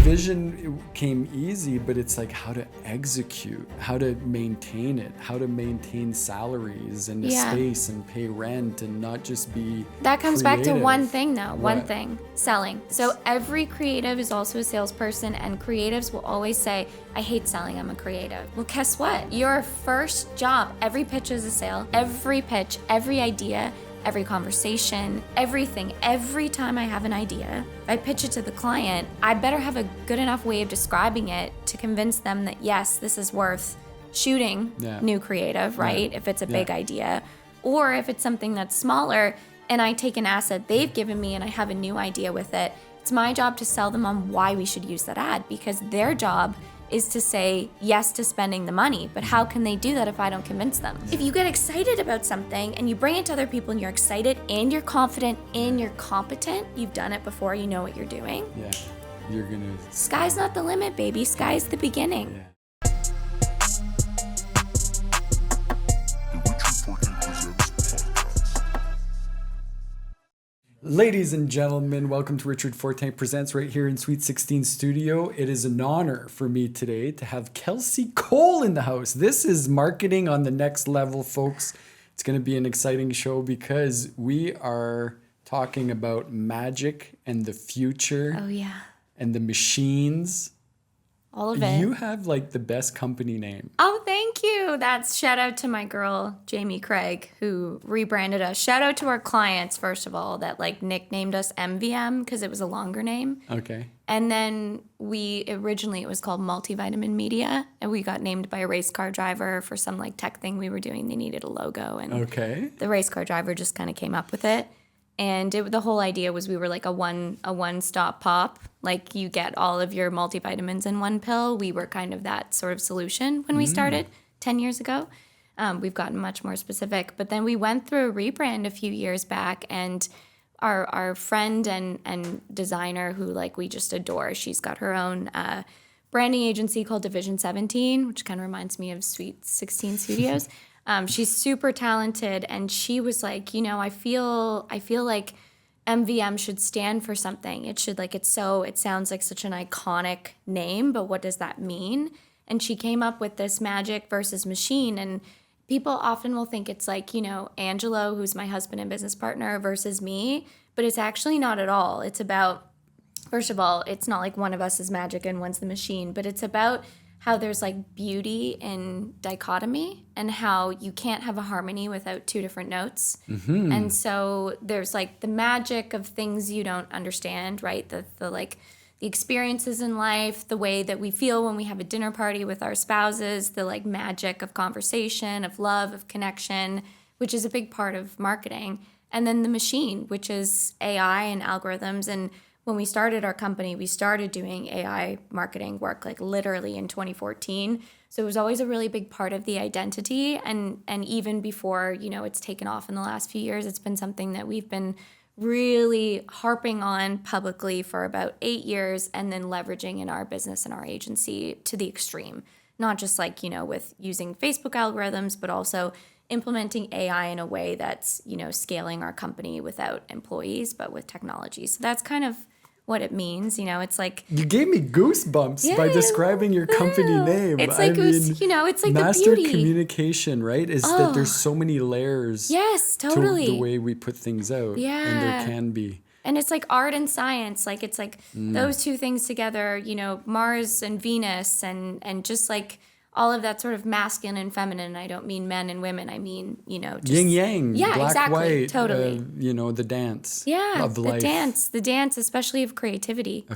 vision came easy, but it's like how to execute, how to maintain it, how to maintain salaries and the space and pay rent and not just be That comes back to creative. one thing though, one What? thing, selling. So every creative is also a salesperson, and creatives will always say, I hate selling, I'm a creative. Well, guess what? Your first job, every pitch is a sale, every pitch, every idea, every conversation, everything, every time I have an idea, if I pitch it to the client, I better have a good enough way of describing it to convince them that yes, this is worth shooting new creative, right? If it's a big idea, or if it's something that's smaller and I take an asset they've given me and I have a new idea with it, it's my job to sell them on why we should use that ad, because their job is to say yes to spending the money. But how can they do that if I don't convince them? If you get excited about something and you bring it to other people and you're excited and you're confident and you're competent, you've done it before, you know what you're doing. Yeah, you're gonna. Sky's not the limit, baby. Sky's the beginning. Yeah. Ladies and gentlemen, welcome to Richard Fortin Presents right here in Sweet 16 Studio. It is an honor for me today to have Kelsey Cole in the house. This is marketing on the next level, folks. It's going to be an exciting show because we are talking about magic and the future. Oh, yeah. And the machines. All of it. You have like the best company name. Oh, thank you. That's shout out to my girl, Jamie Craig, who rebranded us. Shout out to our clients, first of all, that like nicknamed us MVM because it was a longer name. Okay. And then originally it was called Multivitamin Media, and we got named by a race car driver for some like tech thing we were doing. They needed a logo, and the race car driver just kind of came up with it. And the whole idea was we were like a one-stop pop. Like you get all of your multivitamins in one pill. We were kind of that sort of solution when we started 10 years ago. We've gotten much more specific. But then we went through a rebrand a few years back, and our friend and designer who like we just adore, she's got her own branding agency called Division 17, which kind of reminds me of Sweet 16 Studios. She's super talented, and she was like, you know, I feel like MVM should stand for something. It should it sounds like such an iconic name, but what does that mean? And she came up with this magic versus machine, and people often will think it's like, you know, Angelo, who's my husband and business partner, versus me, but it's actually not at all. It's about, first of all, it's not like one of us is magic and one's the machine, but it's about how there's like beauty in dichotomy and how you can't have a harmony without two different notes. Mm-hmm. And so there's like the magic of things you don't understand, right? The experiences in life, the way that we feel when we have a dinner party with our spouses, the like magic of conversation, of love, of connection, which is a big part of marketing. And then the machine, which is AI and algorithms. And when we started our company, we started doing AI marketing work like literally in 2014. So it was always a really big part of the identity. And even before, you know, it's taken off in the last few years, it's been something that we've been really harping on publicly for about 8 years, and then leveraging in our business and our agency to the extreme. Not just like, you know, with using Facebook algorithms, but also implementing AI in a way that's, you know, scaling our company without employees, but with technology. So that's kind of what it means, you know. It's like you gave me goosebumps by describing your company name. It's like you know, it's like master the beauty. Communication, right? Is that there's so many layers. Yes, totally. To the way we put things out. Yeah, and there can be. And it's like art and science. Like it's like those two things together. You know, Mars and Venus, and just like all of that sort of masculine and feminine. I don't mean men and women. I mean, you know, just yin yang, black, exactly, white, totally. You know, the dance. Yeah, of life. the dance, especially of creativity.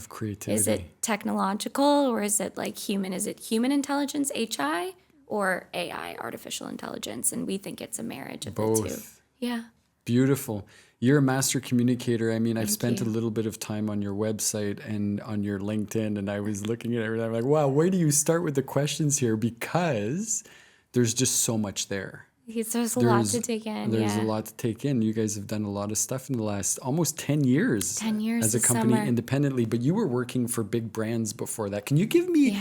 Is it technological, or is it like human? Is it human intelligence, HI, or AI, artificial intelligence? And we think it's a marriage of both. The two. Yeah. Beautiful. You're a master communicator. I mean, I've spent a little bit of time on your website and on your LinkedIn, and I was looking at everything. I'm like, wow, where do you start with the questions here? Because there's just so much there. There's a lot to take in. There's a lot to take in. You guys have done a lot of stuff in the last almost 10 years. 10 years as a company independently, but you were working for big brands before that. Can you give me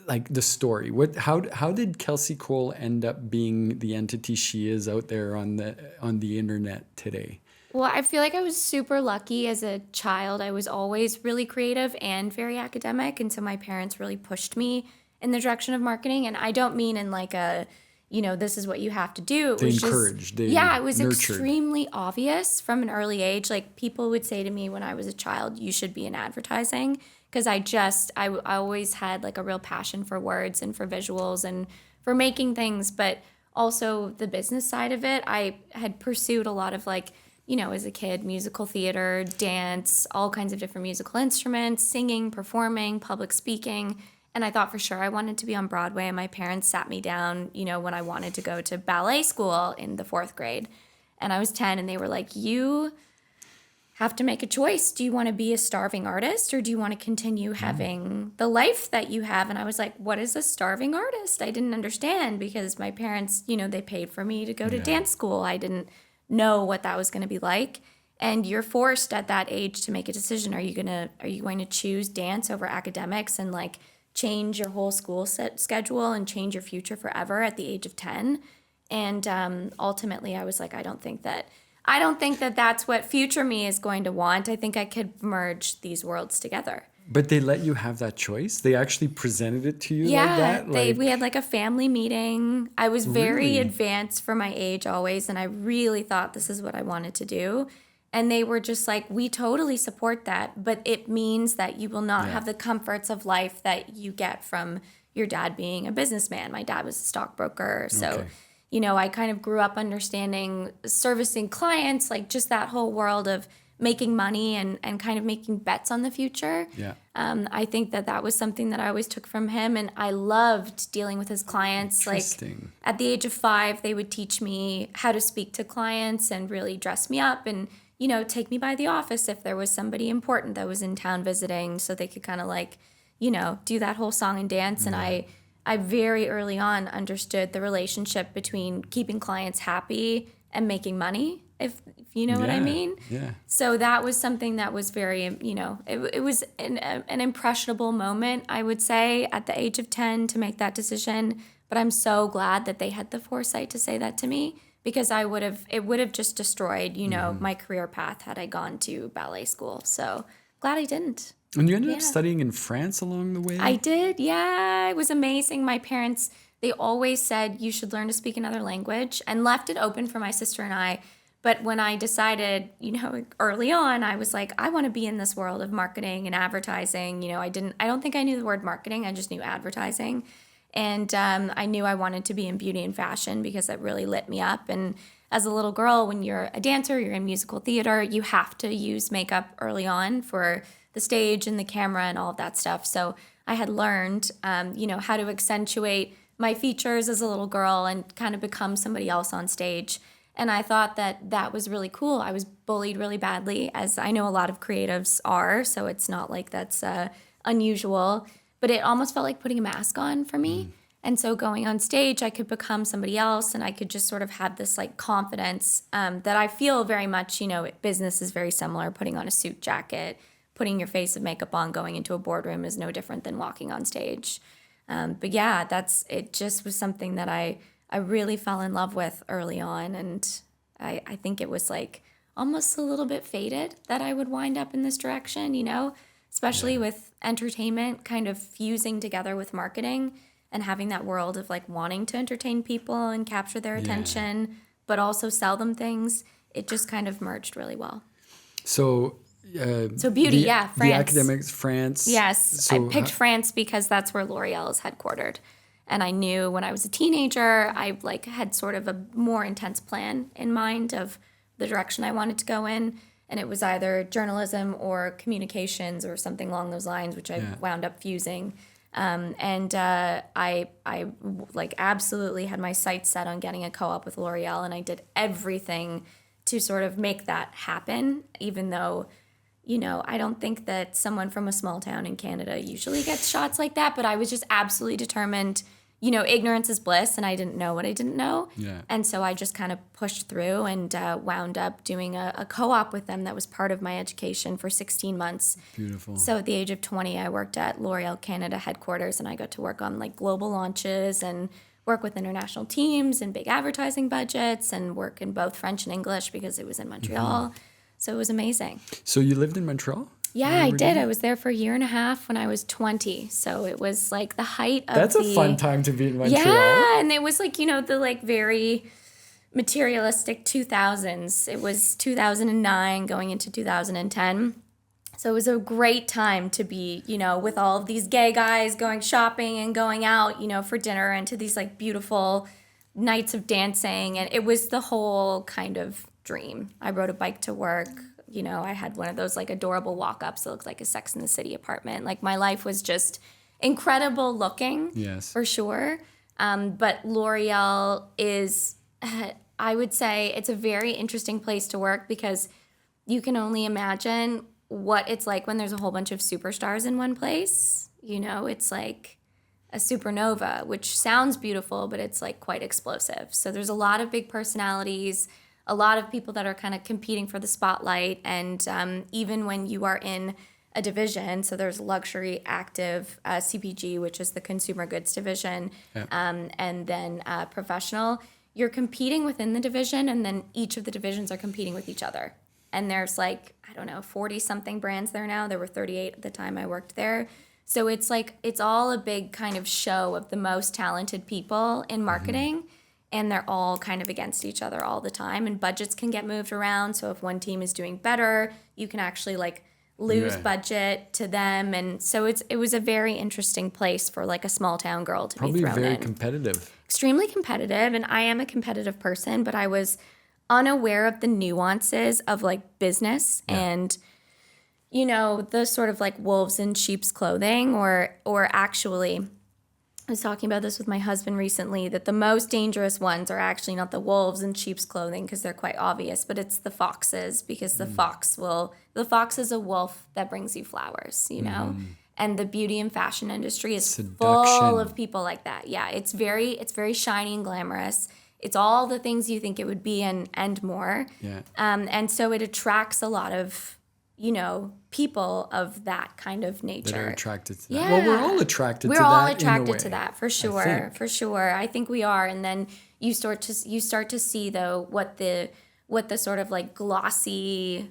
like the story? How did Kelsey Cole end up being the entity she is out there on the internet today? Well, I feel like I was super lucky as a child. I was always really creative and very academic. And so my parents really pushed me in the direction of marketing. And I don't mean in like a, this is what you have to do. It They was encouraged. it was nurtured. extremely obvious from an early age. Like people would say to me when I was a child, you should be in advertising. Because I always had like a real passion for words and for visuals and for making things. But also the business side of it, I had pursued a lot of like, as a kid, musical theater, dance, all kinds of different musical instruments, singing, performing, public speaking. And I thought for sure I wanted to be on Broadway. And my parents sat me down, when I wanted to go to ballet school in the 4th grade. And I was 10 and they were like, you have to make a choice. Do you want to be a starving artist or do you want to continue having the life that you have? And I was like, what is a starving artist? I didn't understand because my parents, they paid for me to go to dance school. I didn't know what that was going to be like. And you're forced at that age to make a decision. Are you going to choose dance over academics and like change your whole school schedule and change your future forever at the age of 10? And ultimately I was like, I don't think that that's what future me is going to want. I think I could merge these worlds together. But they let you have that choice? They actually presented it to you like that? We had like a family meeting. I was very advanced for my age always, and I really thought this is what I wanted to do. And they were just like, we totally support that, but it means that you will not have the comforts of life that you get from your dad being a businessman. My dad was a stockbroker, so... I kind of grew up understanding servicing clients, like just that whole world of making money and kind of making bets on the future. Yeah. I think that was something that I always took from him, and I loved dealing with his clients. Like at the age of 5, they would teach me how to speak to clients and really dress me up and, take me by the office if there was somebody important that was in town visiting so they could kind of like, do that whole song and dance. And I very early on understood the relationship between keeping clients happy and making money, if you know what I mean. Yeah. So that was something that was very, it was an impressionable moment, I would say, at the age of 10 to make that decision. But I'm so glad that they had the foresight to say that to me, because it would have just destroyed, my career path had I gone to ballet school. So glad I didn't. And you ended up studying in France along the way? I did, yeah. It was amazing. My parents, they always said you should learn to speak another language and left it open for my sister and I. But when I decided, early on, I was like, I want to be in this world of marketing and advertising. I don't think I knew the word marketing. I just knew advertising. And I knew I wanted to be in beauty and fashion because it really lit me up. And as a little girl, when you're a dancer, you're in musical theater, you have to use makeup early on for the stage and the camera and all of that stuff. So I had learned, how to accentuate my features as a little girl and kind of become somebody else on stage. And I thought that was really cool. I was bullied really badly, as I know a lot of creatives are, so it's not like that's unusual. But it almost felt like putting a mask on for me. And so going on stage, I could become somebody else, and I could just sort of have this like confidence that I feel very much, business is very similar. Putting on a suit jacket, putting your face of makeup on, going into a boardroom is no different than walking on stage. But yeah, it just was something that I really fell in love with early on. And I think it was like almost a little bit fated that I would wind up in this direction, especially with entertainment kind of fusing together with marketing and having that world of like wanting to entertain people and capture their attention, but also sell them things. It just kind of merged really well. So beauty, France. The academics, France. Yes, So I picked France because that's where L'Oreal is headquartered. And I knew when I was a teenager, I like had sort of a more intense plan in mind of the direction I wanted to go in. And it was either journalism or communications or something along those lines, which I wound up fusing. I like absolutely had my sights set on getting a co-op with L'Oreal, and I did everything to sort of make that happen, even though, I don't think that someone from a small town in Canada usually gets shots like that, but I was just absolutely determined. Ignorance is bliss, and I didn't know what I didn't know. Yeah. And so I just kind of pushed through and wound up doing a co-op with them that was part of my education for 16 months. Beautiful. So at the age of 20, I worked at L'Oreal Canada headquarters, and I got to work on like global launches and work with international teams and big advertising budgets and work in both French and English because it was in Montreal. Mm-hmm. So it was amazing. So you lived in Montreal? Yeah, I did. I was there for a year and a half when I was 20. So it was like the height of That's a fun time to be in Montreal. Yeah, and it was like, the like very materialistic 2000s. It was 2009 going into 2010. So it was a great time to be, with all of these gay guys going shopping and going out, for dinner and to these like beautiful nights of dancing. And it was the whole kind of dream. I rode a bike to work. I had one of those like adorable walk-ups that looked like a Sex and the City apartment. Like my life was just incredible looking, yes, for sure. But L'Oreal is, I would say, it's a very interesting place to work because you can only imagine what it's like when there's a whole bunch of superstars in one place. It's like a supernova, which sounds beautiful, but it's like quite explosive. So there's a lot of big personalities, a lot of people that are kind of competing for the spotlight. And even when you are in a division, so there's luxury, active, CPG, which is the consumer goods division, and then professional, you're competing within the division, and then each of the divisions are competing with each other. And there's like, 40-something brands there now. There were 38 at the time I worked there. So it's like, it's all a big kind of show of the most talented people in marketing. Mm-hmm. And they're all kind of against each other all the time. And budgets can get moved around. So if one team is doing better, you can actually like lose budget to them. And so it was a very interesting place for like a small town girl to be thrown in. Probably very competitive. Extremely competitive. And I am a competitive person, but I was unaware of the nuances of like business and the sort of like wolves in sheep's clothing, or actually I was talking about this with my husband recently, that the most dangerous ones are actually not the wolves in sheep's clothing because they're quite obvious, but it's the foxes, because the fox is a wolf that brings you flowers, and the beauty and fashion industry is full of people like that. Yeah, it's very shiny and glamorous. It's all the things you think it would be and more. Yeah. And so it attracts a lot of, people of that kind of nature. That are attracted to that. Yeah. Well, we're all attracted to that. We're all attracted to that, for sure. For sure. I think we are. And then you start to see though what the sort of like glossy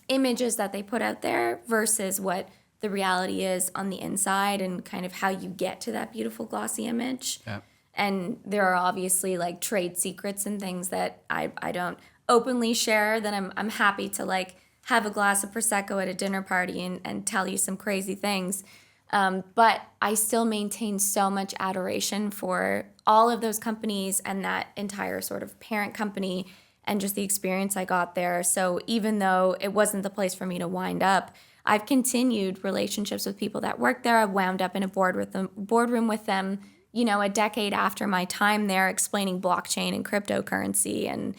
images that they put out there versus what the reality is on the inside, and kind of how you get to that beautiful glossy image. Yeah. And there are obviously like trade secrets and things that I don't openly share, that I'm happy to like have a glass of Prosecco at a dinner party and tell you some crazy things. But I still maintain so much adoration for all of those companies and that entire sort of parent company and just the experience I got there. So even though it wasn't the place for me to wind up, I've continued relationships with people that work there. I've wound up in a boardroom with them, a decade after my time there, explaining blockchain and cryptocurrency. And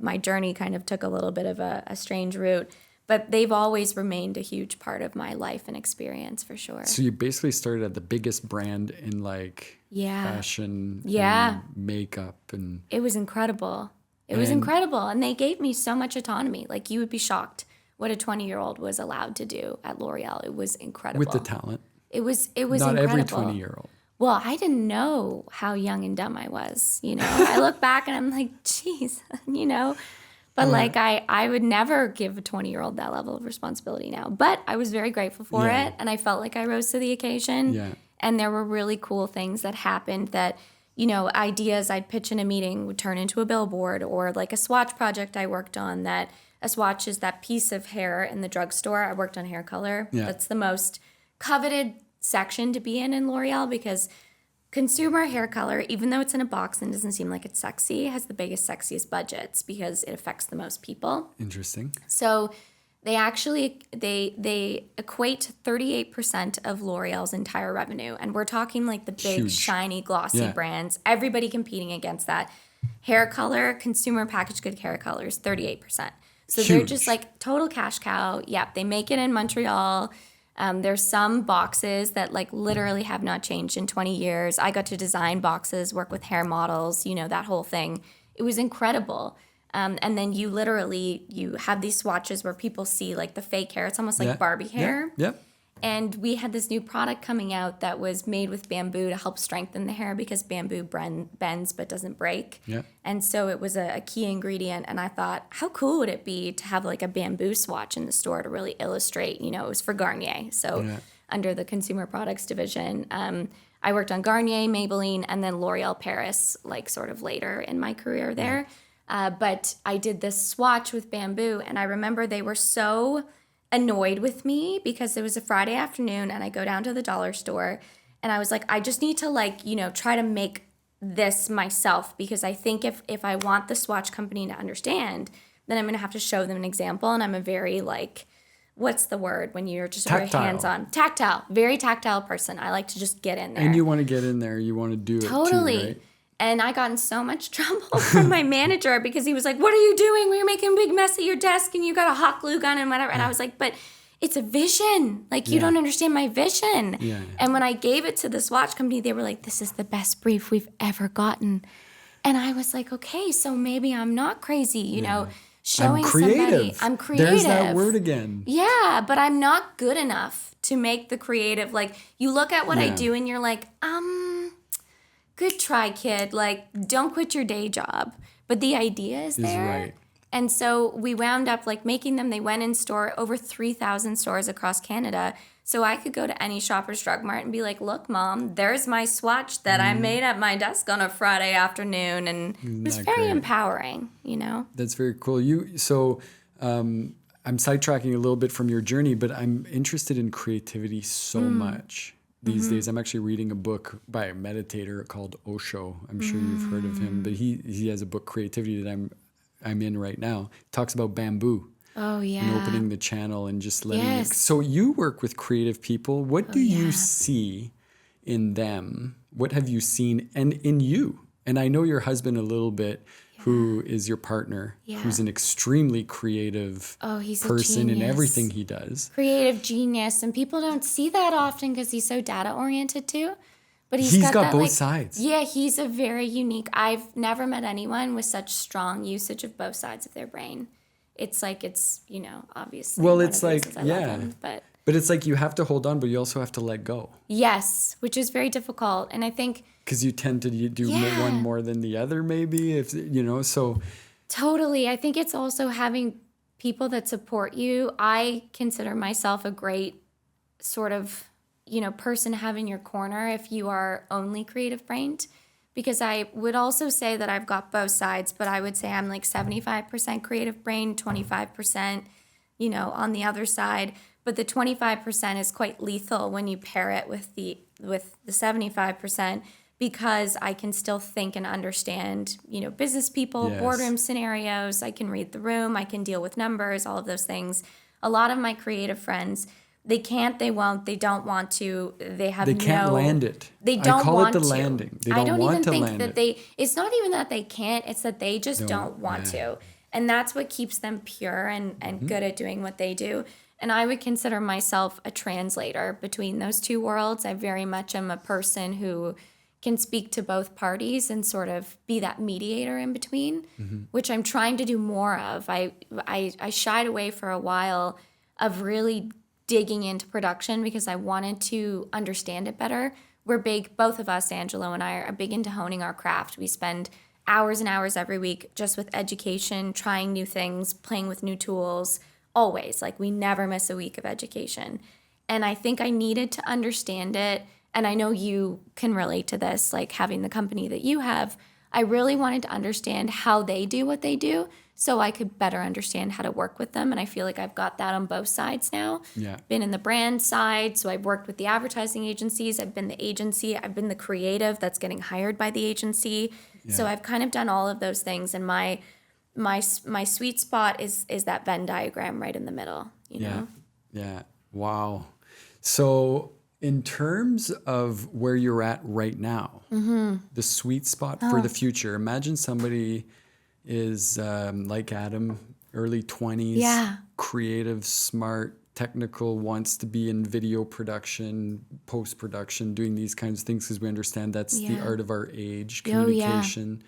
my journey kind of took a little bit of a strange route, but they've always remained a huge part of my life and experience, for sure. So you basically started at the biggest brand in like fashion, and makeup, and it was incredible. It was incredible, and they gave me so much autonomy. Like, you would be shocked what a 20-year-old was allowed to do at L'Oreal. It was incredible. With the talent. It was not incredible. Every 20-year-old. Well, I didn't know how young and dumb I was, I look back and I'm like, geez, But like, I would never give a 20-year-old that level of responsibility now. But I was very grateful for it, and I felt like I rose to the occasion. Yeah. And there were really cool things that happened that, ideas I'd pitch in a meeting would turn into a billboard, or like a swatch project I worked on. That a swatch is that piece of hair in the drugstore. I worked on hair color. Yeah. That's the most coveted section to be in L'Oreal, because consumer hair color, even though it's in a box and doesn't seem like it's sexy, has the biggest, sexiest budgets because it affects the most people. Interesting. So they actually, they equate 38% of L'Oreal's entire revenue. And we're talking like the big, huge, shiny, glossy brands. Everybody competing against that. Hair color, consumer packaged good hair color is 38%. So huge. They're just like total cash cow. Yep, they make it in Montreal. There's some boxes that like literally have not changed in 20 years. I got to design boxes, work with hair models, that whole thing. It was incredible. And then you have these swatches where people see like the fake hair. It's almost like Barbie hair. Yeah. And we had this new product coming out that was made with bamboo to help strengthen the hair because bamboo bends but doesn't break. Yeah. And so it was a key ingredient. And I thought, how cool would it be to have like a bamboo swatch in the store to really illustrate, it was for Garnier. So under the consumer products division, I worked on Garnier, Maybelline, and then L'Oreal Paris, like sort of later in my career there. But I did this swatch with bamboo, and I remember they were so annoyed with me because it was a Friday afternoon, and I go down to the dollar store, and I was like, I just need to try to make this myself, because I think if I want the swatch company to understand, then I'm going to have to show them an example, and I'm a very what's the word when you're just very hands-on? Very tactile person. I like to just get in there. And you want to get in there. You want to do it totally. Too, right? And I got in so much trouble from my manager because he was like, what are you doing? You're making a big mess at your desk and you got a hot glue gun and whatever. And I was like, but it's a vision. You don't understand my vision. Yeah. And when I gave it to the swatch company, they were like, this is the best brief we've ever gotten. And I was like, okay, so maybe I'm not crazy, showing somebody I'm creative. There's that word again. Yeah, but I'm not good enough to make the creative. You look at what I do and you're like, good try, kid. Don't quit your day job. But the idea is there. Right. And so we wound up making them. They went in store, over 3,000 stores across Canada. So I could go to any Shoppers Drug Mart and be like, look, Mom, there's my swatch that I made at my desk on a Friday afternoon. And it was very empowering, That's very cool. I'm sidetracking a little bit from your journey, but I'm interested in creativity so much these days. I'm actually reading a book by a meditator called Osho. I'm sure you've heard of him, but he has a book, Creativity, that I'm in right now. It talks about bamboo. Oh, yeah. And opening the channel and just letting it. So you work with creative people. What do you see in them? What have you seen and in you? And I know your husband a little bit, who is your partner, who's an extremely creative person in everything he does. Creative genius. And people don't see that often because he's so data-oriented too. But he's got both sides. Yeah, he's a very unique. I've never met anyone with such strong usage of both sides of their brain. It's obviously. Well, it's love him, but it's you have to hold on, but you also have to let go. Yes, which is very difficult. And I think. Because you tend to do one more than the other, maybe, so. Totally. I think it's also having people that support you. I consider myself a great sort of, person to have in your corner if you are only creative brained. Because I would also say that I've got both sides, but I would say I'm 75% creative brain, 25%, on the other side. But the 25% is quite lethal when you pair it with the 75%, because I can still think and understand, business people, boardroom scenarios. I can read the room. I can deal with numbers, all of those things. A lot of my creative friends, they can't, they won't, they don't want to, they can't land it. They don't want to. I call it the landing. They don't want to land it. It's not even that they can't, it's that they just don't want to. And that's what keeps them pure and good at doing what they do. And I would consider myself a translator between those two worlds. I very much am a person who can speak to both parties and sort of be that mediator in between, which I'm trying to do more of. I shied away for a while of really digging into production because I wanted to understand it better. We're big, both of us, Angelo and I, are big into honing our craft. We spend hours and hours every week just with education, trying new things, playing with new tools, always. We never miss a week of education. And I think I needed to understand it. And I know you can relate to this, having the company that you have. I really wanted to understand how they do what they do so I could better understand how to work with them. And I feel like I've got that on both sides now. Yeah. Been in the brand side, so I've worked with the advertising agencies. I've been the agency. I've been the creative that's getting hired by the agency. Yeah. So I've kind of done all of those things. And my sweet spot is that Venn diagram right in the middle, know? Yeah. Wow. So in terms of where you're at right now, the sweet spot for the future, imagine somebody is like Adam, early 20s, creative, smart, technical, wants to be in video production, post-production, doing these kinds of things because we understand that's the art of our age, communication.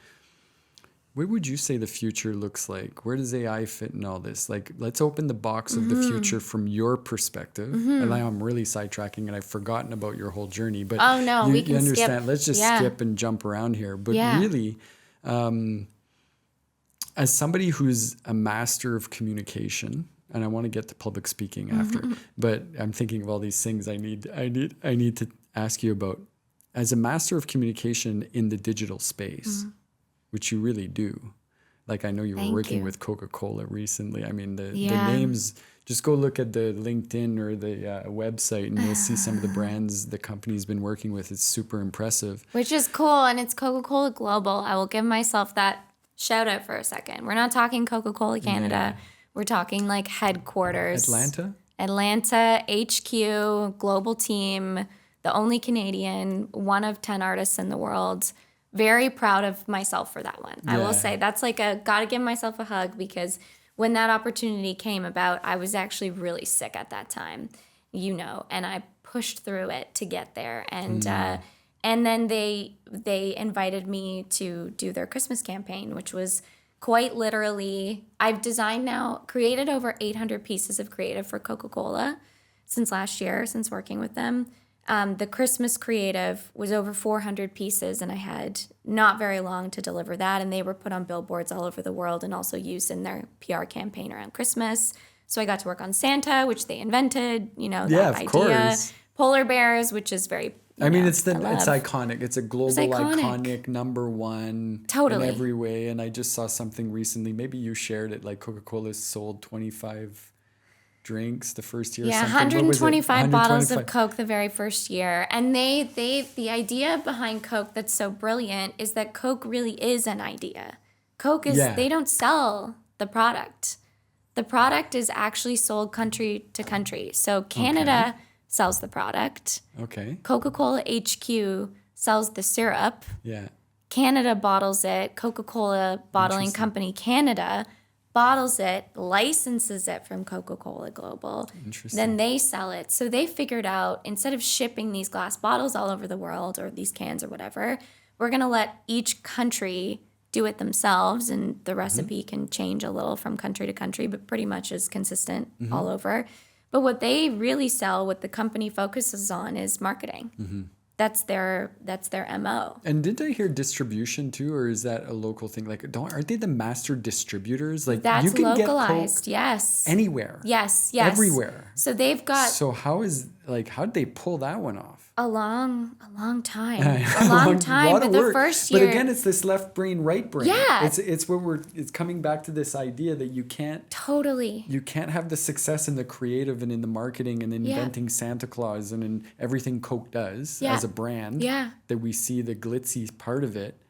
what would you say the future looks like? Where does AI fit in all this? Like, let's open the box of the future from your perspective. And now I'm really sidetracking and I've forgotten about your whole journey. But oh no, we can you understand. skip. Let's just skip and jump around here. But really, as somebody who's a master of communication, and I want to get to public speaking after, but I'm thinking of all these things I need to ask you about. As a master of communication in the digital space, which you really do. Like, I know you were working with Coca-Cola recently. I mean, the names, just go look at the LinkedIn or the website and you'll see some of the brands the company's been working with. It's super impressive. Which is cool, and it's Coca-Cola Global. I will give myself that shout out for a second. We're not talking Coca-Cola Canada. We're talking like headquarters. Atlanta, HQ, global team, the only Canadian, one of 10 artists in the world. Very proud of myself for that one. I will say that's like gotta give myself a hug, because when that opportunity came about, I was actually really sick at that time, and I pushed through it to get there. And then they invited me to do their Christmas campaign, which was quite literally, I've created over 800 pieces of creative for Coca-Cola since last year, since working with them. The Christmas creative was over 400 pieces, and I had not very long to deliver that, and they were put on billboards all over the world and also used in their PR campaign around Christmas. So I got to work on Santa, which they invented, that idea. Course. Polar bears, which is very... it's iconic. It's a global iconic number one in every way. And I just saw something recently. Maybe you shared it. Like, Coca-Cola sold 25 drinks the first year. 125 bottles of Coke the very first year. And the idea behind Coke that's so brilliant is that Coke really is an idea. Coke is, they don't sell the product. The product is actually sold country to country. So Canada sells the product. Okay. Coca-Cola HQ sells the syrup. Yeah. Canada bottles it. Coca-Cola Bottling Company Canada bottles it, licenses it from Coca-Cola Global. Interesting. Then they sell it. So they figured out, instead of shipping these glass bottles all over the world, or these cans or whatever, we're going to let each country do it themselves, and the recipe can change a little from country to country, but pretty much is consistent all over. But what they really sell, what the company focuses on, is marketing. That's their MO. And didn't I hear distribution too, or is that a local thing? Like, aren't they the master distributors? Like, that's, you can localized, get Coke anywhere. Yes, everywhere. So they've got. So how'd they pull that one off? A long time. A long time. But the first year. But again, it's this left brain, right brain. Yeah. It's where it's coming back to this idea that you can't. Totally. You can't have the success in the creative and in the marketing and inventing Santa Claus and in everything Coke does as a brand. Yeah. That we see the glitzy part of it,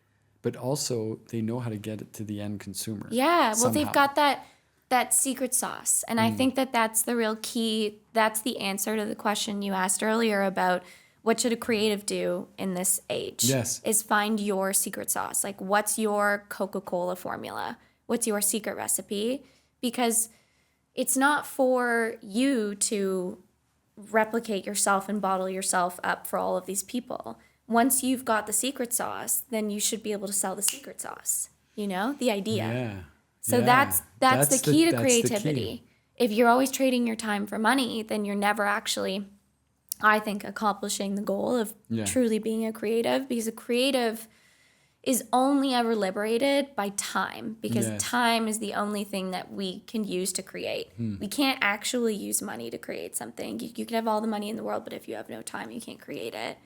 but also they know how to get it to the end consumer. Yeah. Well, they've got that secret sauce. And I think that's the real key. That's the answer to the question you asked earlier about what should a creative do in this age? Yes. Is find your secret sauce. Like, what's your Coca-Cola formula? What's your secret recipe? Because it's not for you to replicate yourself and bottle yourself up for all of these people. Once you've got the secret sauce, then you should be able to sell the secret sauce. The idea. Yeah. So that's the key to creativity. If you're always trading your time for money, then you're never actually, I think, accomplishing the goal of truly being a creative, because a creative is only ever liberated by time, because time is the only thing that we can use to create. We can't actually use money to create something. You can have all the money in the world, but if you have no time, you can't create it.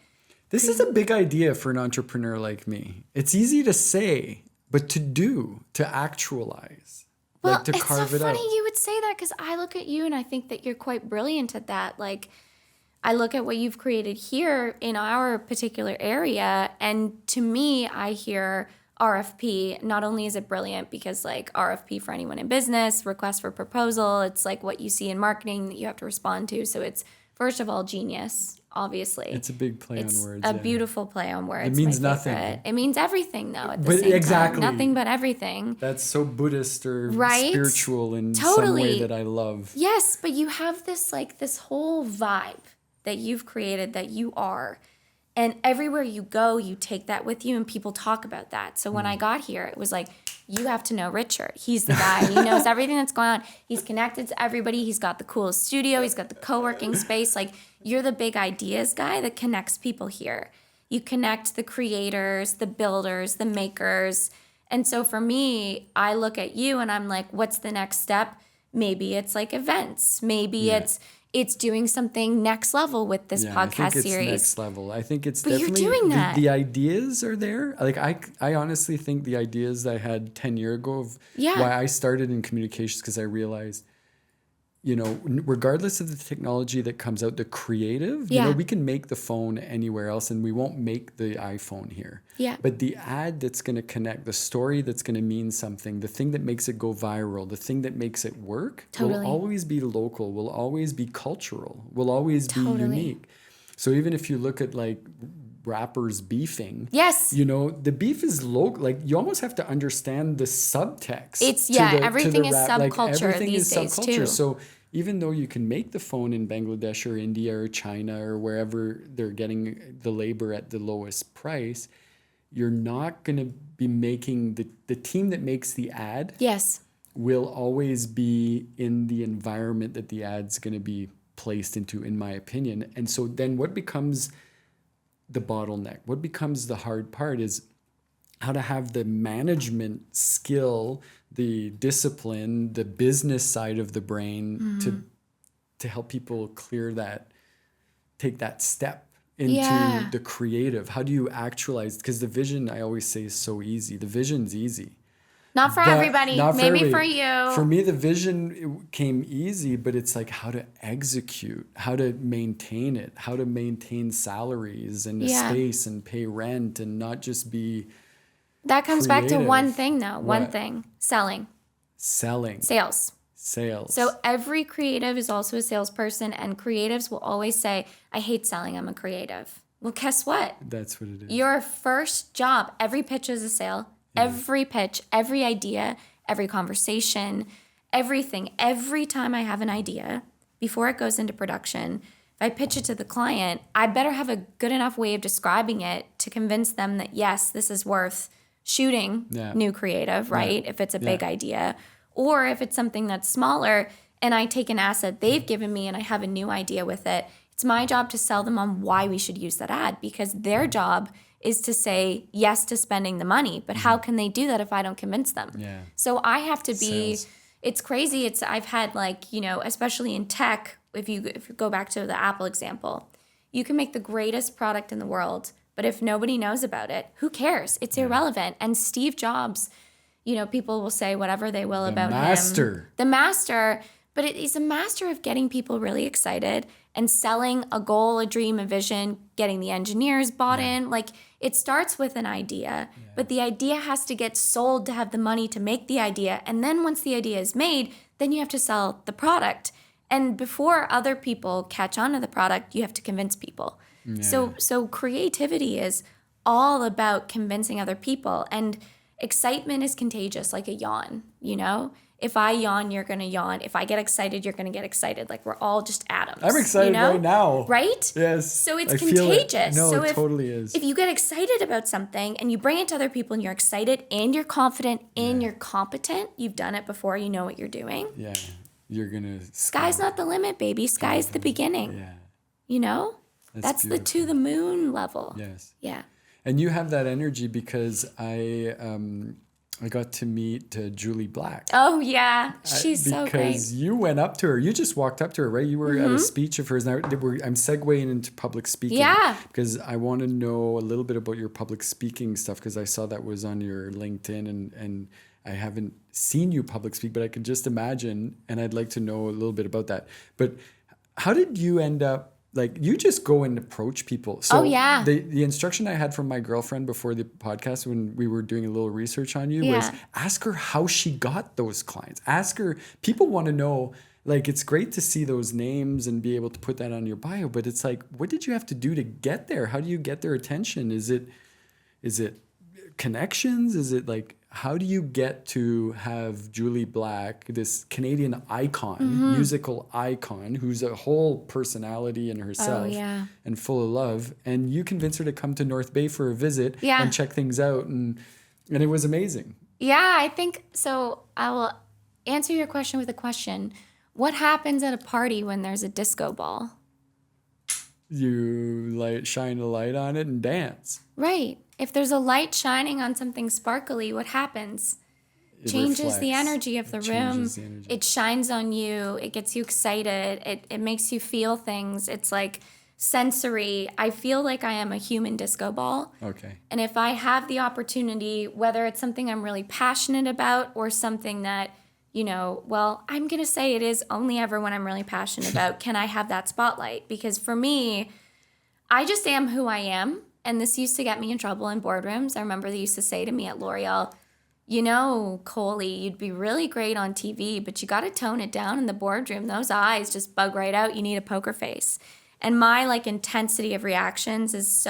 This is a big idea for an entrepreneur like me. It's easy to say, but to do, to actualize. Well, like to it's carve so it funny out. You would say that, because I look at you and I think that you're quite brilliant at that. Like, I look at what you've created here in our particular area, and to me, I hear RFP. Not only is it brilliant because, like, RFP for anyone in business, request for proposal, it's like what you see in marketing that you have to respond to. So it's, first of all, genius, obviously. It's a big play on words. It's a beautiful play on words. It means nothing. It means everything, though, at the same time. Nothing but everything. That's so Buddhist or spiritual in some way that I love. Yes, but you have this, like, this whole vibe that you've created, that you are. And everywhere you go, you take that with you, and people talk about that. So when I got here, it was like, you have to know Richard. He's the guy. He knows everything that's going on. He's connected to everybody. He's got the coolest studio. He's got the co-working space. Like, you're the big ideas guy that connects people here. You connect the creators, the builders, the makers. And so for me, I look at you and I'm like, what's the next step? Maybe it's like events. Maybe it's doing something next level with this podcast series. I think it's next level. I think it's but definitely you're doing that. The ideas are there. Like I honestly think the ideas I had 10 years ago of why I started in communications, because I realized, you know, regardless of the technology that comes out, the creative, you know, we can make the phone anywhere else and we won't make the iPhone here. Yeah. But the ad that's going to connect, the story that's going to mean something, the thing that makes it go viral, the thing that makes it work will always be local, will always be cultural, will always be unique. So even if you look at like rappers beefing, you know, the beef is local. Like, you almost have to understand the subtext. It's everything is subculture, like, everything these days subculture. Too. So even though you can make the phone in Bangladesh or India or China or wherever they're getting the labor at the lowest price, you're not going to be making the team that makes the ad. Yes, will always be in the environment that the ad's going to be placed into, in my opinion. And so then what becomes the bottleneck, what becomes the hard part, is how to have the management skill, the discipline, the business side of the brain to help people clear that, take that step into the creative. How do you actualize? Because the vision, I always say, is so easy. The vision's easy. Not for everybody. Maybe for you. For me, the vision came easy, but it's like how to execute, how to maintain it, how to maintain salaries and the space and pay rent and not just be That comes creative. Back to one thing, though. One thing. Selling. Sales. So every creative is also a salesperson, and creatives will always say, I hate selling, I'm a creative. Well, guess what? That's what it is. Your first job, every pitch is a sale. Every pitch, every idea, every conversation, everything. Every time I have an idea, before it goes into production, if I pitch it to the client, I better have a good enough way of describing it to convince them that, yes, this is worth shooting new creative, right? If it's a big idea. Or if it's something that's smaller and I take an asset they've given me and I have a new idea with it, it's my job to sell them on why we should use that ad, because their job is to say yes to spending the money. But how can they do that if I don't convince them? So I have to be, it's crazy. I've had, like, you know, especially in tech, if you go back to the Apple example, you can make the greatest product in the world, but if nobody knows about it, who cares? It's irrelevant. And Steve Jobs, you know, people will say whatever they will about him. The master. But he's a master of getting people really excited and selling a goal, a dream, a vision, getting the engineers bought in. Like, it starts with an idea, but the idea has to get sold to have the money to make the idea. And then once the idea is made, then you have to sell the product. And before other people catch on to the product, you have to convince people. So creativity is all about convincing other people. And excitement is contagious, like a yawn, you know? If I yawn, you're going to yawn. If I get excited, you're going to get excited. Like, we're all just atoms. I'm excited right now. Right? Yes. So it's contagious. No, so it totally is. If you get excited about something and you bring it to other people and you're excited and you're confident and you're competent, you've done it before, you know what you're doing. Yeah. You're going to... Sky's not the limit, baby. Sky's the beginning. Yeah. You know? That's the to the moon level. Yes. Yeah. And you have that energy because I got to meet Julie Black. Oh, yeah. She's so great. Because you went up to her. You just walked up to her, right? You were at a speech of hers. Now, I'm segueing into public speaking. Yeah. Because I want to know a little bit about your public speaking stuff, because I saw that was on your LinkedIn, and I haven't seen you public speak, but I can just imagine, and I'd like to know a little bit about that. But how did you end up, like, you just go and approach people? So the instruction I had from my girlfriend before the podcast, when we were doing a little research on you, was ask her how she got those clients. Ask her, people want to know, like, it's great to see those names and be able to put that on your bio, but it's like, what did you have to do to get there? How do you get their attention? Is it connections? Is it like, how do you get to have Julie Black, this Canadian icon, musical icon, who's a whole personality in herself and full of love, and you convince her to come to North Bay for a visit and check things out, and it was amazing. Yeah, I think so. I will answer your question with a question. What happens at a party when there's a disco ball? You shine a light on it and dance. Right. If there's a light shining on something sparkly, what happens? Changes the energy of the room. It shines on you. It gets you excited. It makes you feel things. It's like sensory. I feel like I am a human disco ball. Okay. And if I have the opportunity, whether it's something I'm really passionate about or something that, well, I'm going to say it is only ever when I'm really passionate about, can I have that spotlight? Because for me, I just am who I am. And this used to get me in trouble in boardrooms. I remember they used to say to me at L'Oreal, Coley, you'd be really great on TV, but you got to tone it down in the boardroom. Those eyes just bug right out. You need a poker face. And my intensity of reactions is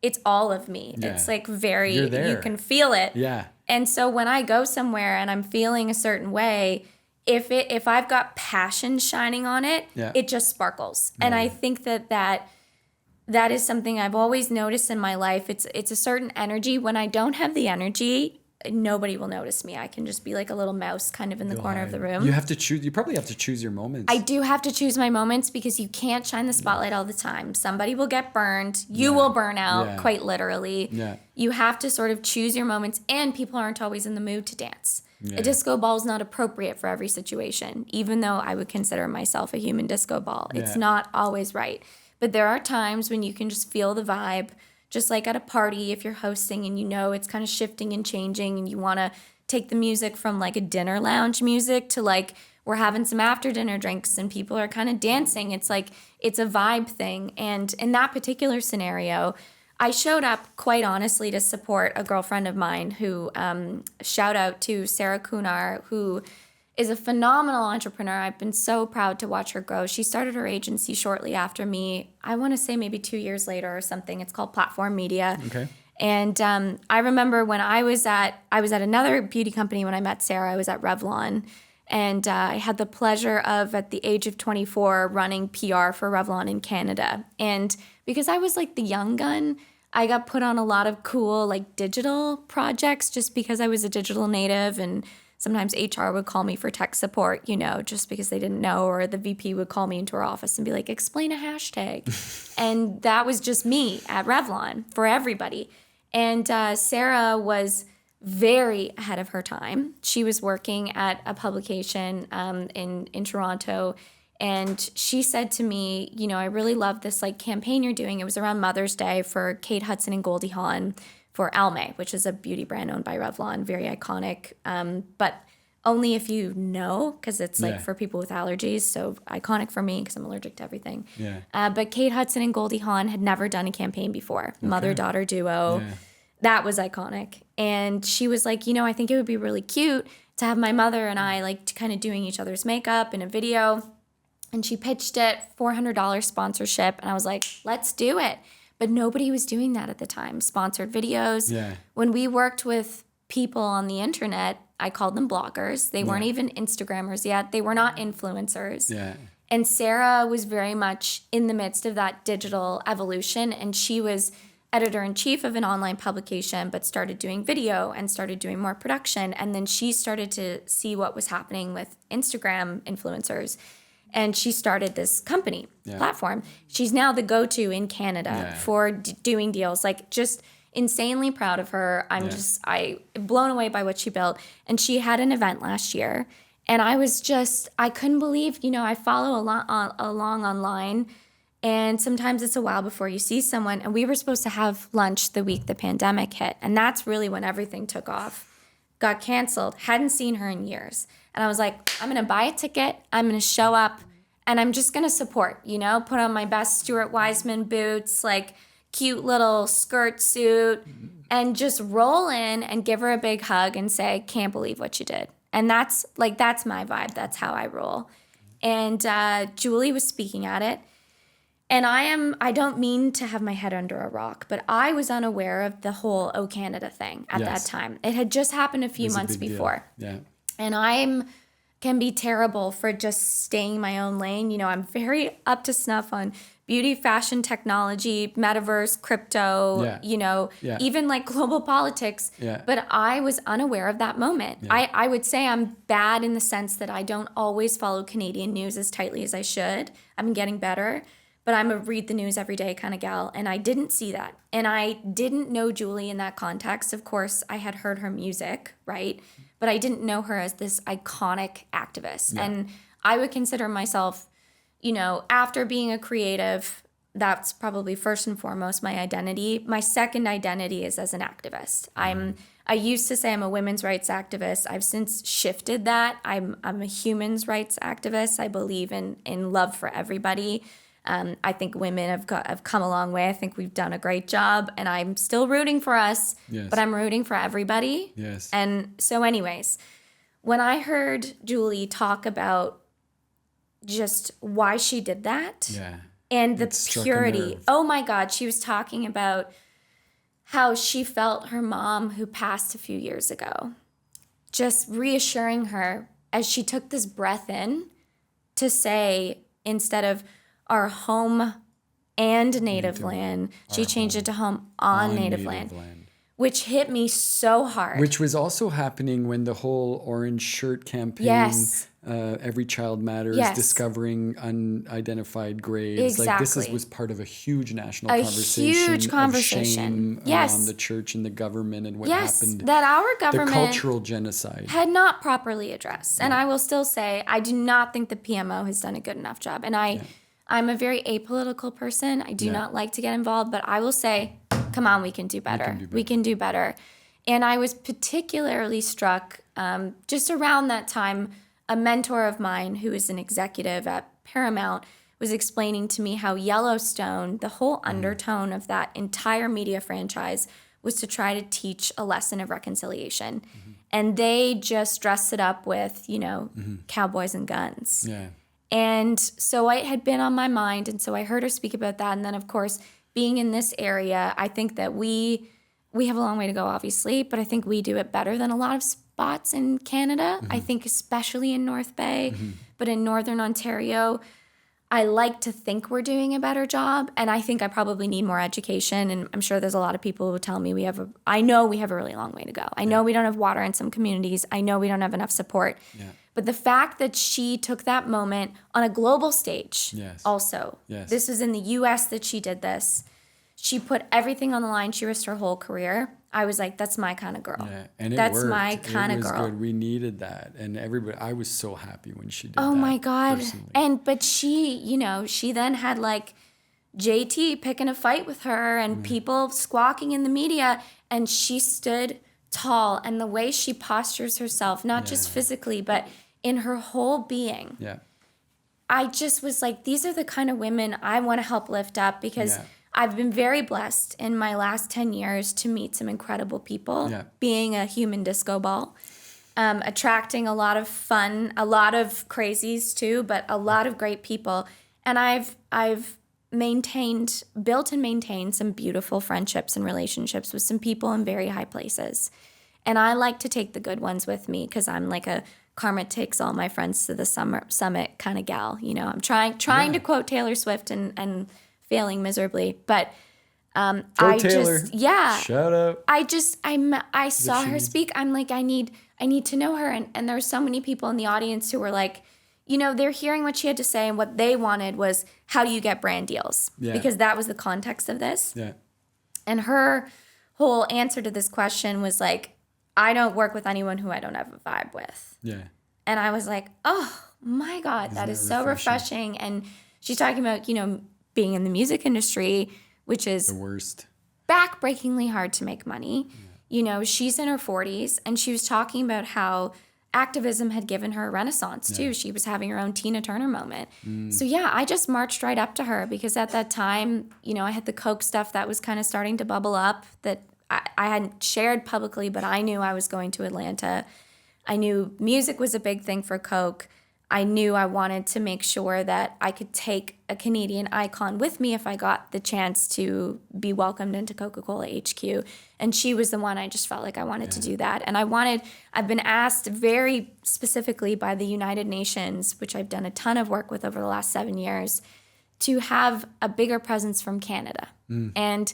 it's all of me. Yeah. It's very, you're there. You can feel it. Yeah. And so when I go somewhere and I'm feeling a certain way, if I've got passion shining on it, it just sparkles. Yeah. And I think that is something I've always noticed in my life. It's a certain energy. When I don't have the energy, nobody will notice me. I can just be like a little mouse kind of in the corner of the room. You have to choose. You probably have to choose your moments. I do have to choose my moments because you can't shine the spotlight all the time. Somebody will get burned. You will burn out, quite literally. Yeah. You have to sort of choose your moments, and people aren't always in the mood to dance. Yeah. A disco ball is not appropriate for every situation, even though I would consider myself a human disco ball. Yeah. It's not always right. But there are times when you can just feel the vibe. Just like at a party, if you're hosting and it's kind of shifting and changing and you want to take the music from a dinner lounge music to we're having some after dinner drinks and people are kind of dancing. It's it's a vibe thing. And in that particular scenario, I showed up quite honestly to support a girlfriend of mine who, shout out to Sarah Kunar, who is a phenomenal entrepreneur. I've been so proud to watch her grow. She started her agency shortly after me. I want to say maybe 2 years later or something. It's called Platform Media. Okay. And I remember when I was at another beauty company when I met Sarah. I was at Revlon. And I had the pleasure of, at the age of 24, running PR for Revlon in Canada. And because I was the young gun, I got put on a lot of cool digital projects just because I was a digital native, and sometimes HR would call me for tech support, just because they didn't know, or the VP would call me into her office and be like, explain a hashtag. And that was just me at Revlon for everybody. And Sarah was very ahead of her time. She was working at a publication in Toronto, and she said to me, I really love this campaign you're doing. It was around Mother's Day for Kate Hudson and Goldie Hawn for Paume, which is a beauty brand owned by Revlon, very iconic, but only if you know, because it's for people with allergies, so iconic for me because I'm allergic to everything. Yeah. But Kate Hudson and Goldie Hawn had never done a campaign before, mother-daughter duo. Yeah. That was iconic. And she was like, I think it would be really cute to have my mother and I kind of doing each other's makeup in a video. And she pitched it, $400 sponsorship, and I was like, let's do it. But nobody was doing that at the time. Sponsored videos. Yeah. When we worked with people on the internet, I called them bloggers. They weren't even Instagrammers yet. They were not influencers. Yeah. And Sarah was very much in the midst of that digital evolution. And she was editor-in-chief of an online publication, but started doing video and started doing more production. And then she started to see what was happening with Instagram influencers. And she started this company platform. She's now the go-to in Canada for doing deals. Just insanely proud of her. I'm blown away by what she built. And she had an event last year. And I couldn't believe, I follow along online. And sometimes it's a while before you see someone. And we were supposed to have lunch the week the pandemic hit. And that's really when everything took off. Got canceled. Hadn't seen her in years. And I was like, I'm going to buy a ticket. I'm going to show up. And I'm just going to support, put on my best Stuart Weitzman boots, cute little skirt suit, and just roll in and give her a big hug and say, can't believe what you did. And that's my vibe. That's how I roll. And Julie was speaking at it. And I don't mean to have my head under a rock, but I was unaware of the whole O Canada thing at that time. It had just happened a few months before. Deal. Yeah. And I'm can be terrible for just staying my own lane. You know, I'm very up to snuff on beauty, fashion, technology, metaverse, crypto, you know, even like global politics. But I was unaware of that moment. I would say I'm bad in the sense that I don't always follow Canadian news as tightly as I should. I'm getting better, but I'm a read the news every day kind of gal. And I didn't see that. And I didn't know Julie in that context. Of course, I had heard her music, right? But I didn't know her as this iconic activist. And I would consider myself, you know, after being a creative, that's probably first and foremost my identity. My second identity is as an activist. I used to say I'm a women's rights activist. I've since shifted that. I'm a human rights activist. I believe in love for everybody. I think women have come a long way. I think we've done a great job, and I'm still rooting for us, but I'm rooting for everybody. And so anyways, when I heard Julie talk about just why she did that and the purity, oh my God, she was talking about how she felt her mom, who passed a few years ago, just reassuring her as she took this breath in to say, instead of our home and native land, she changed it to home on native land, which hit me so hard. Which was also happening when the whole orange shirt campaign, Every Child Matters, discovering unidentified graves. Like this was part of a huge national conversation. Of shame around the church and the government and what happened. That our government, the cultural genocide, had not properly addressed. And I will still say, I do not think the PMO has done a good enough job. And I'm a very apolitical person. I do not like to get involved, but I will say, come on, we can do better. We can do better. And I was particularly struck just around that time. A mentor of mine who is an executive at Paramount was explaining to me how Yellowstone, the whole undertone of that entire media franchise, was to try to teach a lesson of reconciliation. And they just dressed it up with, you know, cowboys and guns. And so it had been on my mind. And so I heard her speak about that. And then, of course, being in this area, I think that we have a long way to go, obviously, but I think we do it better than a lot of spots in Canada. I think especially in North Bay, but in Northern Ontario, I like to think we're doing a better job. And I think I probably need more education. And I'm sure there's a lot of people who tell me I know we have a really long way to go. I know we don't have water in some communities. I know we don't have enough support. But the fact that she took that moment on a global stage also, this was in the US that she did this. She put everything on the line. She risked her whole career. I was like, that's my kind of girl. And that's worked. My kind of girl. Good. We needed that. And everybody, I was so happy when she did that. Oh my God. Personally. But she, you know, she then had like JT picking a fight with her and people squawking in the media. And she stood tall. And the way she postures herself, not just physically, but in her whole being. I just was like, these are the kind of women I want to help lift up, because I've been very blessed in my last 10 years to meet some incredible people, being a human disco ball, attracting a lot of fun, a lot of crazies too, but a lot of great people. And I've built and maintained some beautiful friendships and relationships with some people in very high places. And I like to take the good ones with me, because I'm like a karma takes all my friends to the summit kind of gal. You know, I'm trying to quote Taylor Swift and failing miserably, but Taylor. Just shout out. I saw her speak. I'm like, I need to know her, and there were so many people in the audience who were like, you know, they're hearing what she had to say, and what they wanted was, how do you get brand deals? Because that was the context of this. And her whole answer to this question was like, I don't work with anyone who I don't have a vibe with. And I was like, oh my God, that is so refreshing. And she's talking about, you know, being in the music industry, which is the worst, backbreakingly hard to make money. You know, she's in her 40s, and she was talking about how activism had given her a renaissance too. She was having her own Tina Turner moment. So I just marched right up to her, because at that time, you know, I had the Coke stuff that was kind of starting to bubble up that I hadn't shared publicly, but I knew I was going to Atlanta. I knew music was a big thing for Coke. I knew I wanted to make sure that I could take a Canadian icon with me if I got the chance to be welcomed into Coca-Cola HQ. And she was the one I just felt like I wanted to do that. And I've been asked very specifically by the United Nations, which I've done a ton of work with over the last 7 years, to have a bigger presence from Canada. And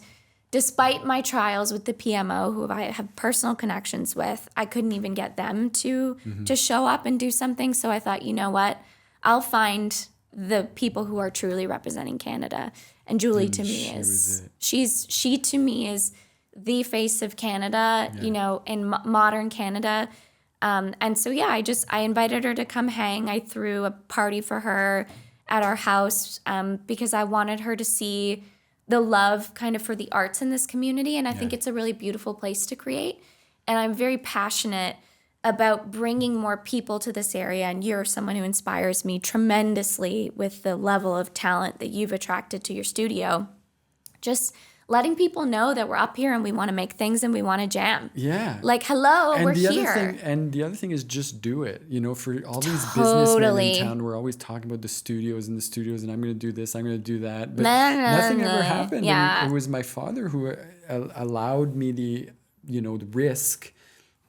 despite my trials with the PMO, who I have personal connections with, I couldn't even get them to show up and do something. So I thought, you know what? I'll find the people who are truly representing Canada. And Julie to me she to me is the face of Canada, you know, in modern Canada. And so, yeah, I invited her to come hang. I threw a party for her at our house because I wanted her to see the love kind of for the arts in this community. And I think it's a really beautiful place to create. And I'm very passionate about bringing more people to this area. And you're someone who inspires me tremendously with the level of talent that you've attracted to your studio. Just letting people know that we're up here and we want to make things and we want to jam. Yeah. Like, hello, and we're the here. The other thing is just do it. You know, for all these businessmen in town, we're always talking about the studios and I'm going to do this, I'm going to do that. But nothing ever happened. Yeah. And it was my father who allowed me the risk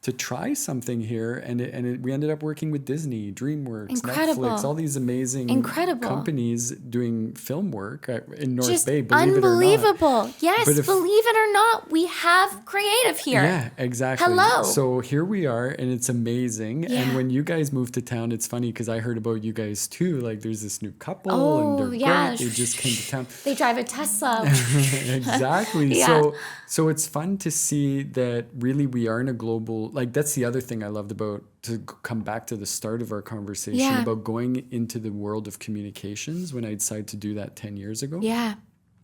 to try something here, and we ended up working with Disney, DreamWorks, Netflix, all these amazing companies doing film work in North Just Bay. Believe unbelievable. It or not. Yes, believe it or not, we have creative here. Yeah, exactly. Hello. So here we are, and it's amazing. Yeah. And when you guys moved to town, it's funny because I heard about you guys too. Like, there's this new couple, and they're great. They just came to town. They drive a Tesla. Exactly. Yeah. So it's fun to see that really we are in a global, like that's the other thing I loved about, to come back to the start of our conversation about going into the world of communications when I decided to do that 10 years ago. Yeah.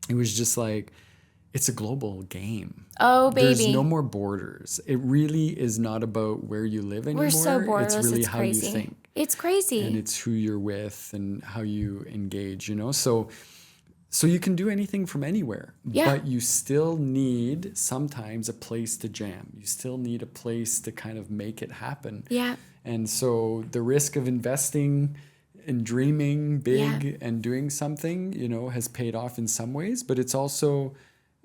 It was just like, it's a global game. Oh, baby. There's no more borders. It really is not about where you live anymore. We're so borderless. It's really how crazy. you think. It's crazy. And it's who you're with and how you engage, So you can do anything from anywhere, but you still need sometimes a place to jam. You still need a place to kind of make it happen. Yeah. And so the risk of investing and dreaming big and doing something, has paid off in some ways, but it's also,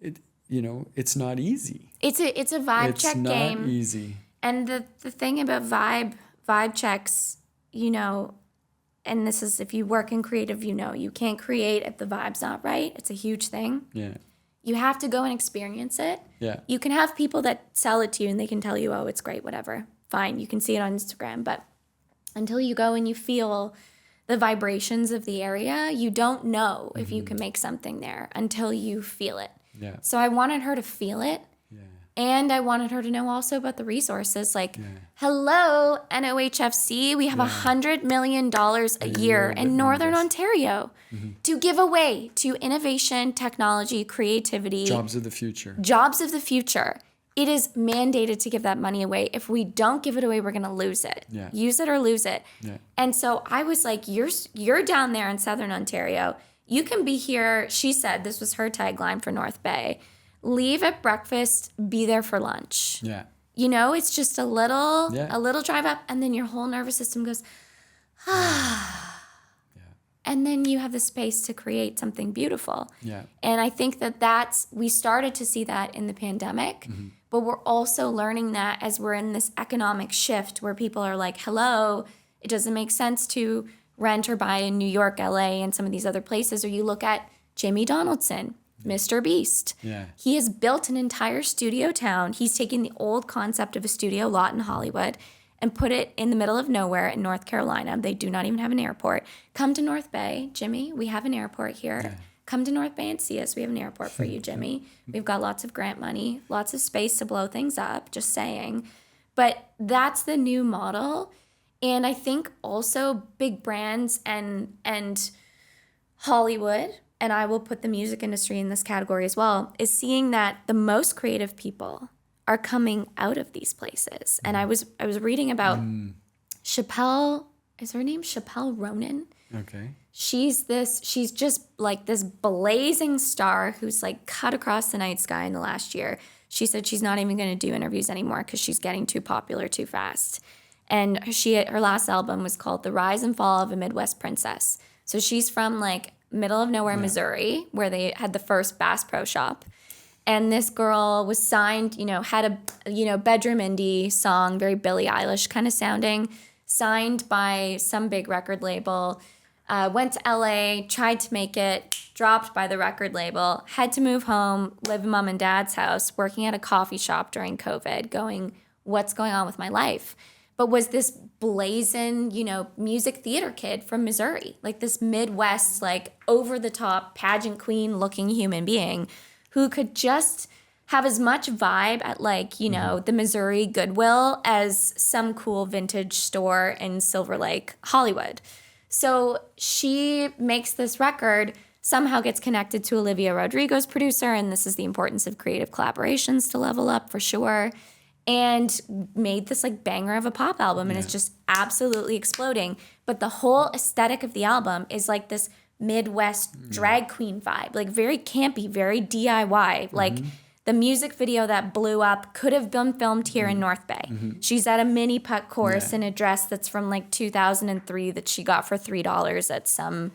it's not easy. It's a vibe check game. It's not easy. And the thing about vibe checks, and this is, if you work in creative, you can't create if the vibe's not right. It's a huge thing. Yeah. You have to go and experience it. Yeah. You can have people that sell it to you and they can tell you, oh, it's great, whatever. Fine. You can see it on Instagram. But until you go and you feel the vibrations of the area, you don't know if you can make something there until you feel it. Yeah. So I wanted her to feel it. And I wanted her to know also about the resources. Like, hello, NOHFC, we have $100 million a year in Northern Ontario to give away to innovation, technology, creativity. Jobs of the future. Jobs of the future. It is mandated to give that money away. If we don't give it away, we're going to lose it. Yeah. Use it or lose it. Yeah. And so I was like, you're down there in Southern Ontario. You can be here. She said, this was her tagline for North Bay. Leave at breakfast, be there for lunch. Yeah. It's just a little drive up, and then your whole nervous system goes, and then you have the space to create something beautiful. Yeah. And I think we started to see that in the pandemic, but we're also learning that as we're in this economic shift where people are like, hello, it doesn't make sense to rent or buy in New York, LA, and some of these other places. Or you look at Jimmy Donaldson, Mr. Beast. Yeah. He has built an entire studio town. He's taken the old concept of a studio lot in Hollywood and put it in the middle of nowhere in North Carolina. They do not even have an airport. Come to North Bay, Jimmy. We have an airport here. Yeah. Come to North Bay and see us. We have an airport for you, Jimmy. We've got lots of grant money, lots of space to blow things up, just saying. But that's the new model. And I think also big brands and Hollywood, and I will put the music industry in this category as well, is seeing that the most creative people are coming out of these places. And I was reading about Chappelle, is her name Chappelle Ronan? Okay. She's just like this blazing star who's like cut across the night sky in the last year. She said she's not even going to do interviews anymore because she's getting too popular too fast. And her last album was called The Rise and Fall of a Midwest Princess. So she's from like middle of nowhere, Missouri, where they had the first Bass Pro Shop. And this girl was signed, had a, bedroom indie song, very Billie Eilish kind of sounding, signed by some big record label, went to LA, tried to make it, dropped by the record label, had to move home, live in mom and dad's house, working at a coffee shop during COVID, going, what's going on with my life? But was this blazing, music theater kid from Missouri, like this Midwest, like over the top pageant queen looking human being who could just have as much vibe at like, the Missouri Goodwill as some cool vintage store in Silver Lake, Hollywood. So she makes this record, somehow gets connected to Olivia Rodrigo's producer, and this is the importance of creative collaborations to level up for sure, and made this like banger of a pop album, and it's just absolutely exploding. But the whole aesthetic of the album is like this Midwest drag queen vibe, like very campy, very DIY. Like the music video that blew up could have been filmed here in North Bay. She's at a mini putt course in a dress that's from like 2003 that she got for $3 at some,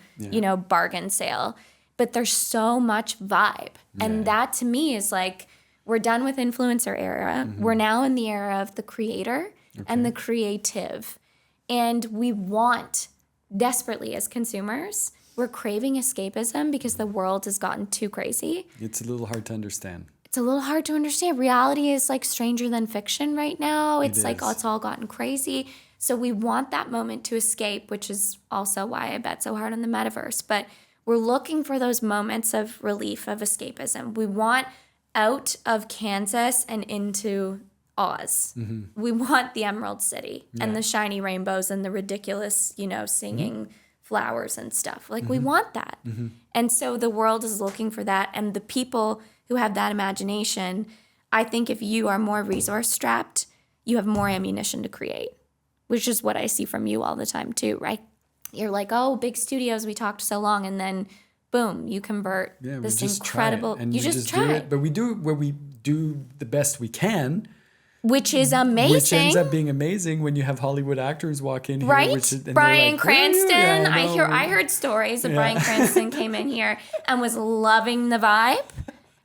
bargain sale. But there's so much vibe. And that to me is like, we're done with influencer era. We're now in the era of the creator and the creative. And we want desperately as consumers, we're craving escapism because the world has gotten too crazy. It's a little hard to understand. It's a little hard to understand. Reality is like stranger than fiction right now. It's like, it's all gotten crazy. So we want that moment to escape, which is also why I bet so hard on the metaverse. But we're looking for those moments of relief, of escapism. We want out of Kansas and into Oz. We want the Emerald City and the shiny rainbows and the ridiculous, singing flowers and stuff. Like we want that. And so the world is looking for that. And the people who have that imagination, I think if you are more resource strapped, you have more ammunition to create, which is what I see from you all the time too, right? You're like, oh, big studios, we talked so long, and then boom, you convert this incredible, and you just try it. But we do the best we can. Which is amazing. Which ends up being amazing when you have Hollywood actors walk in here. Right? Bryan like, Cranston. I heard stories of Bryan Cranston came in here and was loving the vibe.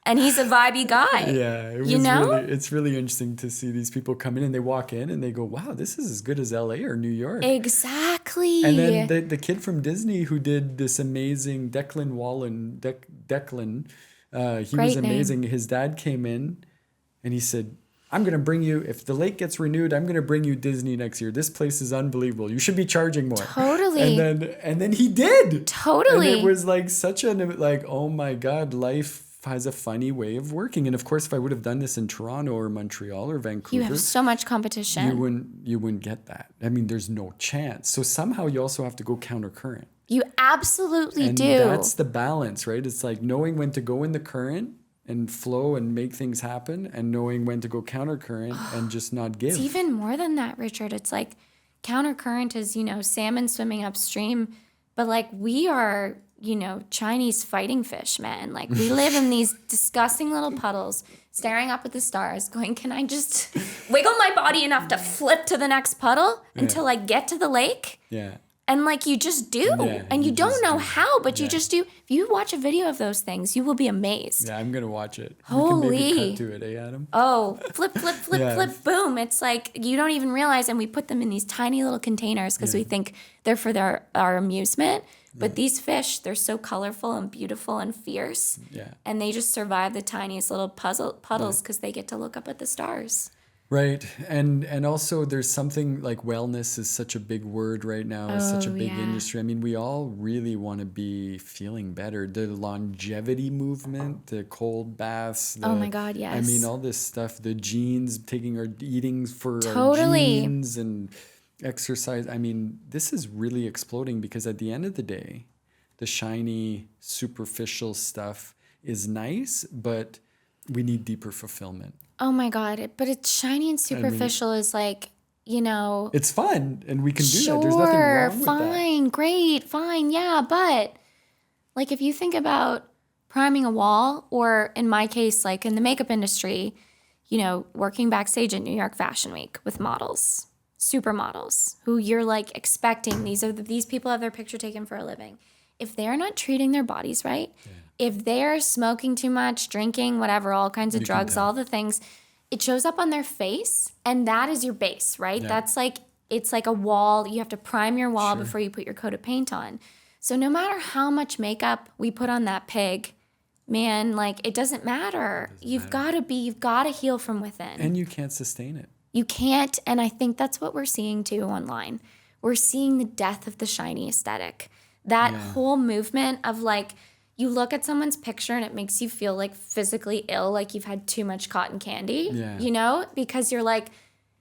And he's a vibey guy. Yeah. It's really interesting to see these people come in and they walk in and they go, wow, this is as good as LA or New York. Exactly. And then the kid from Disney who did this amazing Declan Wallen, he was amazing. Name. His dad came in and he said, I'm going to bring you, if the lake gets renewed, I'm going to bring you Disney next year. This place is unbelievable. You should be charging more. Totally. And then he did. Totally. And it was like such oh my God, life has a funny way of working. And of course, if I would have done this in Toronto or Montreal or Vancouver, you have so much competition. You wouldn't get that. I mean, there's no chance. So somehow you also have to go countercurrent. You absolutely do. That's the balance, right? It's like knowing when to go in the current and flow and make things happen, and knowing when to go countercurrent and just not give. It's even more than that, Richard. It's like countercurrent is, salmon swimming upstream, but like we are, Chinese fighting fish, man. Like we live in these disgusting little puddles, staring up at the stars, going, can I just wiggle my body enough to flip to the next puddle until I get to the lake? Yeah. And like you just do, and you don't know how, but you just do. If you watch a video of those things, you will be amazed. Yeah, I'm gonna watch it. Holy, we can maybe cut to it, Adam? Oh, flip, flip, boom! It's like you don't even realize, and we put them in these tiny little containers because we think they're for our amusement. But these fish, they're so colorful and beautiful and fierce, and they just survive the tiniest little puddles because they get to look up at the stars. Right. And also there's something like wellness is such a big word right now. It's such a big industry. I mean, we all really want to be feeling better. The longevity movement, the cold baths. Oh my God, yes. I mean, all this stuff, the genes, eating for our genes and exercise. I mean, this is really exploding because at the end of the day, the shiny, superficial stuff is nice, but we need deeper fulfillment. Oh my God. But it's shiny and superficial is like, it's fun and we can do that. There's nothing wrong with that. Fine, great, fine. Yeah. But like if you think about priming a wall, or in my case, like in the makeup industry, working backstage at New York Fashion Week with models. supermodels who you're like expecting, these people have their picture taken for a living. If they're not treating their bodies right, if they're smoking too much, drinking, whatever, all kinds of drugs, all the things, it shows up on their face, and that is your base, right? That's like, it's like a wall. You have to prime your wall before you put your coat of paint on. So no matter how much makeup we put on that pig, man, like it doesn't matter. You've got to heal from within. And you can't sustain it. You can't. And I think that's what we're seeing too online. We're seeing the death of the shiny aesthetic. That whole movement of like, you look at someone's picture and it makes you feel like physically ill, like you've had too much cotton candy, you know, because you're like,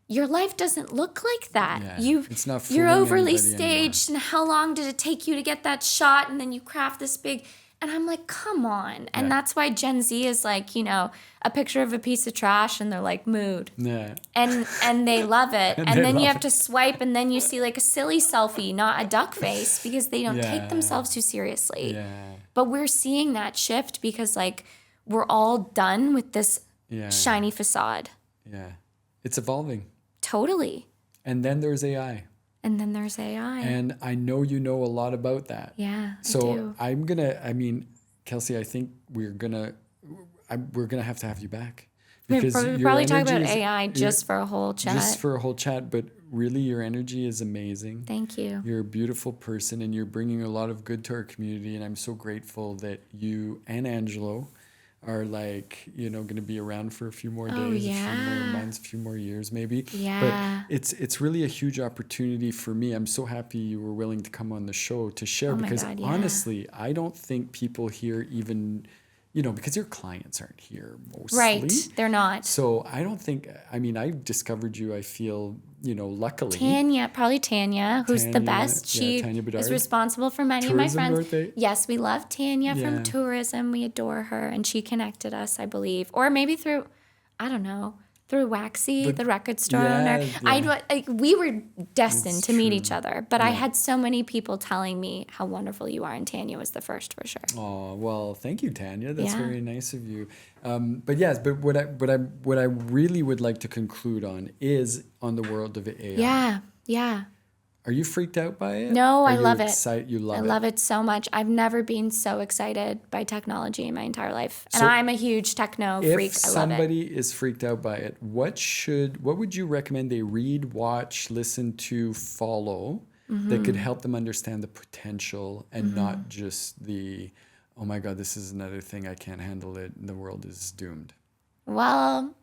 your life doesn't look like that. It's not you're overly staged anymore. And how long did it take you to get that shot? And then you craft this big, and I'm like, come on. And that's why Gen Z is like, you know, a picture of a piece of trash and they're like, mood. And they love it. and then you have to swipe and then you see like a silly selfie, not a duck face, because they don't take themselves too seriously. But we're seeing that shift because like we're all done with this shiny facade. It's evolving. Totally. And then there's AI. And I know you know a lot about that. So I do. Kelsey, I think we're gonna have you back. Because we'll probably talk about AI just for a whole chat. But really your energy is amazing. Thank you. You're a beautiful person and you're bringing a lot of good to our community, and I'm so grateful that you and Angelo are like, you know, going to be around for a few more days, a few more months, a few more years maybe. But it's really a huge opportunity for me. I'm so happy you were willing to come on the show to share because honestly, I don't think people here even, you know, because your clients aren't here mostly. Right, they're not. So I don't think, I discovered you, I feel, you know, luckily. Tanya, who's the best. She is responsible for many of my friends. Birthday. Yes, we love Tanya from tourism. We adore her. And she connected us, I believe. Or maybe through, I don't know, through Waxy, the record store owner. We were destined to meet each other. But I had so many people telling me how wonderful you are. And Tanya was the first for sure. Oh, well, thank you, Tanya. That's very nice of you. But what I really would like to conclude on is on the world of AI. Yeah. Are you freaked out by it? No, I love it. You love it. I love it so much. I've never been so excited by technology in my entire life. And I'm a huge techno freak. I love it. If somebody is freaked out by it, what would you recommend they read, watch, listen to, follow that could help them understand the potential and not just the, oh my God, this is another thing, I can't handle it, and the world is doomed? Well,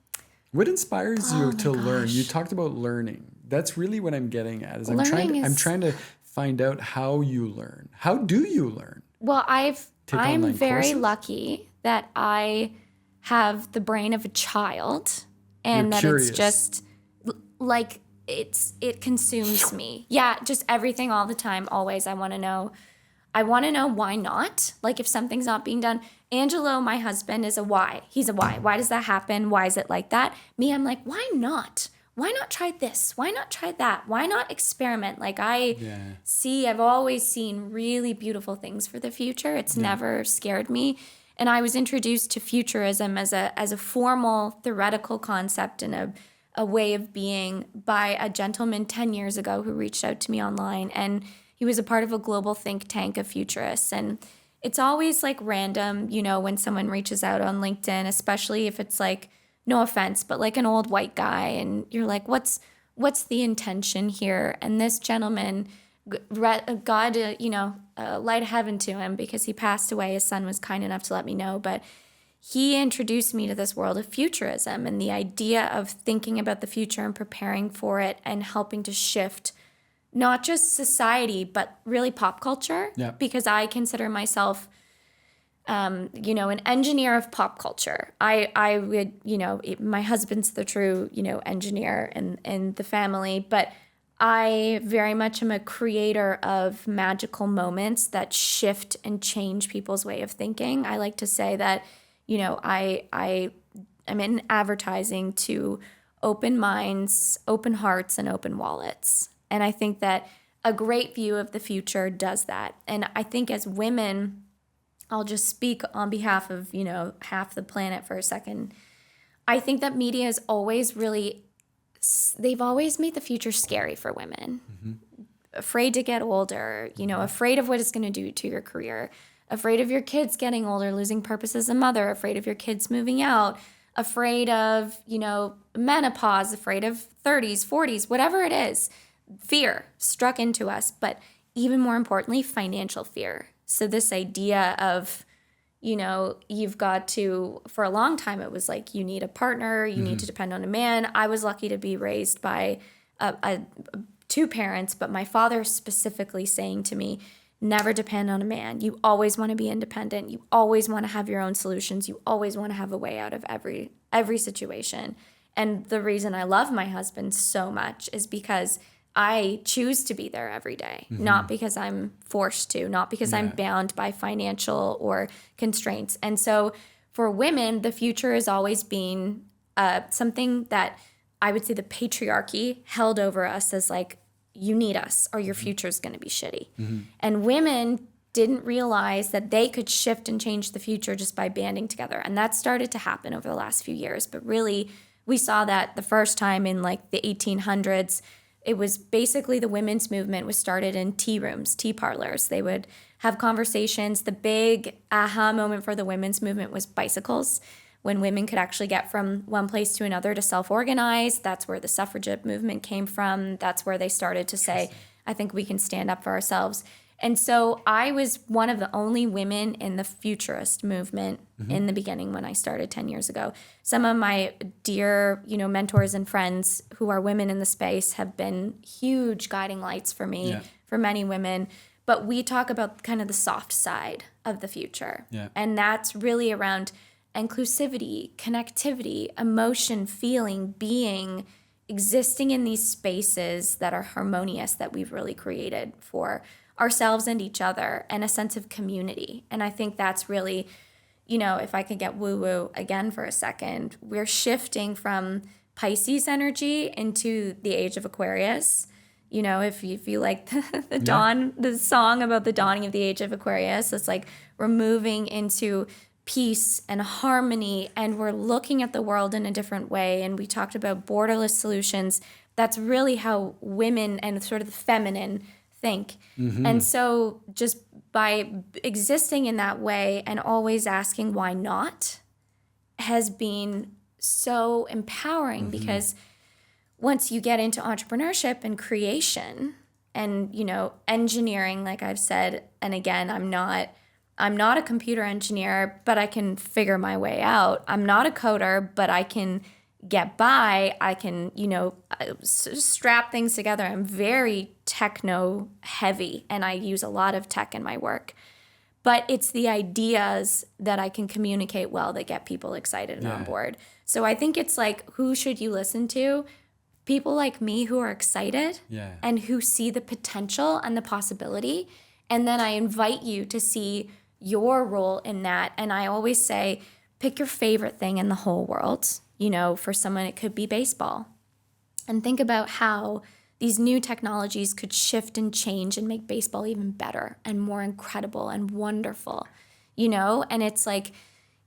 what inspires you to learn? You talked about learning. That's really what I'm getting at. I'm trying to find out how you learn. How do you learn? Well, I'm very lucky that I have the brain of a child, and that it's just like it consumes me. Yeah, just everything all the time. Always, I want to know why not. Like if something's not being done. Angelo, my husband, is a why. He's a why. Why does that happen? Why is it like that? Me, I'm like, why not? Why not try this? Why not try that? Why not experiment? Like I've always seen really beautiful things for the future. It's never scared me. And I was introduced to futurism as a formal theoretical concept and a way of being by a gentleman 10 years ago who reached out to me online. And he was a part of a global think tank of futurists. And it's always like random, you know, when someone reaches out on LinkedIn, especially if it's like, no offense, but like an old white guy, and you're like, what's the intention here? And this gentleman, God, light of heaven to him because he passed away. His son was kind enough to let me know, but he introduced me to this world of futurism and the idea of thinking about the future and preparing for it and helping to shift not just society, but really pop culture. Yeah. Because I consider myself an engineer of pop culture. I would, my husband's the true, engineer in the family, but I very much am a creator of magical moments that shift and change people's way of thinking. I like to say that, I am in advertising to open minds, open hearts, and open wallets. And I think that a great view of the future does that. And I think as women, I'll just speak on behalf of, half the planet for a second. I think that media has always really they've always made the future scary for women. Afraid to get older, afraid of what it's going to do to your career, afraid of your kids getting older, losing purpose as a mother, afraid of your kids moving out, afraid of, menopause, afraid of 30s, 40s, whatever it is. Fear struck into us, but even more importantly, financial fear. So this idea of, you've got to, for a long time, it was like, you need a partner, you need to depend on a man. I was lucky to be raised by two parents, but my father specifically saying to me, never depend on a man. You always want to be independent. You always want to have your own solutions. You always want to have a way out of every situation. And the reason I love my husband so much is because I choose to be there every day, not because I'm forced to, not because I'm bound by financial or constraints. And so for women, the future has always been something that I would say the patriarchy held over us as like, you need us or your future is going to be shitty. And women didn't realize that they could shift and change the future just by banding together. And that started to happen over the last few years. But really, we saw that the first time in like the 1800s. It was basically the women's movement was started in tea rooms, tea parlors. They would have conversations. The big aha moment for the women's movement was bicycles, when women could actually get from one place to another to self-organize. That's where the suffragette movement came from. That's where they started to say, I think we can stand up for ourselves. And so I was one of the only women in the futurist movement in the beginning when I started 10 years ago. Some of my dear, mentors and friends who are women in the space have been huge guiding lights for me, for many women. But we talk about kind of the soft side of the future. And that's really around inclusivity, connectivity, emotion, feeling, being, existing in these spaces that are harmonious that we've really created for ourselves and each other, and a sense of community. And I think that's really, if I could get woo-woo again for a second, we're shifting from Pisces energy into the age of Aquarius. If you like the dawn, the song about the dawning of the age of Aquarius, it's like we're moving into peace and harmony, and we're looking at the world in a different way. And we talked about borderless solutions. That's really how women and sort of the feminine think. And so just by existing in that way and always asking why not has been so empowering, because once you get into entrepreneurship and creation and, engineering, like I've said, and again, I'm not a computer engineer, but I can figure my way out. I'm not a coder, but I can get by. I can, strap things together. I'm very techno heavy, and I use a lot of tech in my work. But it's the ideas that I can communicate well that get people excited and on board. So I think it's like, who should you listen to? People like me who are excited and who see the potential and the possibility. And then I invite you to see your role in that. And I always say, pick your favorite thing in the whole world. For someone, it could be baseball. And think about how these new technologies could shift and change and make baseball even better and more incredible and wonderful, And it's like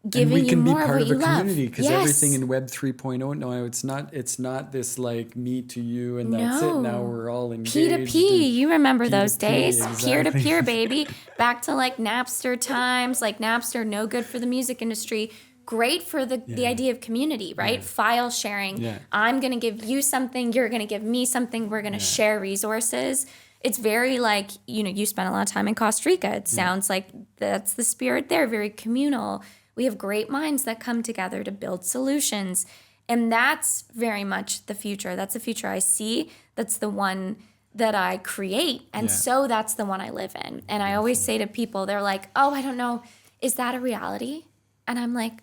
giving you more of what you love. And we can be part of a community, because everything in Web 3.0, no, it's not this like me to you and that's it. Now we're all engaged. P2P, you remember those days. Exactly. Peer-to-peer, baby. Back to like Napster times, like Napster, no good for the music industry. Great for the idea of community, right? File sharing. I'm going to give you something. You're going to give me something. We're going to share resources. It's very like, you spent a lot of time in Costa Rica. It sounds like that's the spirit there, very communal. We have great minds that come together to build solutions. And that's very much the future. That's the future I see. That's the one that I create. And so that's the one I live in. And I always say to people, they're like, oh, I don't know, is that a reality? And I'm like,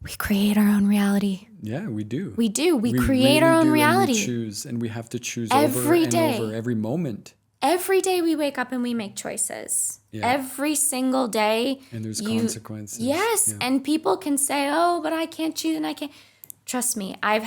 we create our own reality. Yeah, we do. We do. We create our own reality. And we choose, and we have to choose every over day. And over every moment. Every day we wake up and we make choices. Every single day. And there's consequences. Yes, and people can say, "Oh, but I can't choose and I can't." Trust me, I've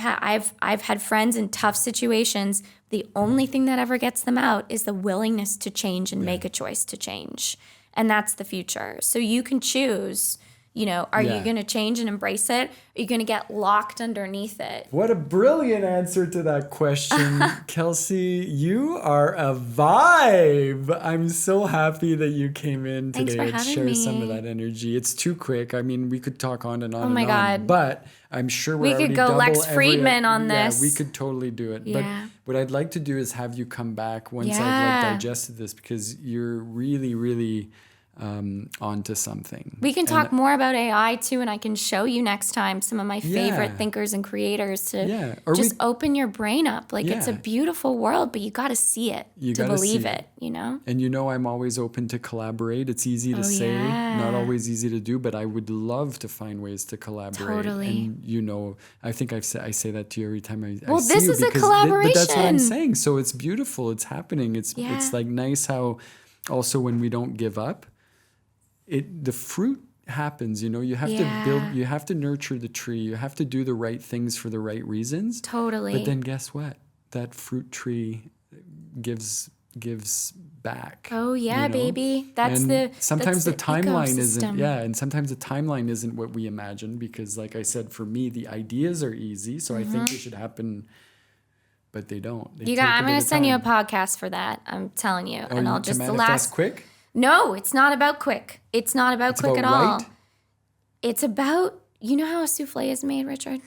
had friends in tough situations. The only thing that ever gets them out is the willingness to change and make a choice to change. And that's the future. So you can choose, Are you going to change and embrace it? Are you going to get locked underneath it? What a brilliant answer to that question, Kelsey. You are a vibe. I'm so happy that you came in today and share some of that energy. It's too quick. I mean, we could talk on and on and on, but I'm sure we could go Lex Friedman on this. Yeah, we could totally do it. Yeah. But what I'd like to do is have you come back once I've digested this, because you're really, really onto something. We can talk more about AI too, and I can show you next time some of my favorite thinkers and creators to just open your brain up. It's a beautiful world, but you got to see it to believe it, And I'm always open to collaborate. It's easy to say, not always easy to do, but I would love to find ways to collaborate. Totally. And I think I say that to you every time I see you. Well, this is a collaboration. But that's what I'm saying. So it's beautiful. It's happening. It's like nice how also when we don't give up, the fruit happens, you have to build, you have to nurture the tree, you have to do the right things for the right reasons. Totally. But then guess what? That fruit tree gives back. Oh yeah, baby. Sometimes the timeline ecosystem. and sometimes the timeline isn't what we imagine, because like I said, for me, the ideas are easy, so I think they should happen, but they don't. I'm going to send you a podcast for that. I'm telling you. And I'll just quick? No, it's not about quick. It's not about quick at all. It's about, how a souffle is made, Richard?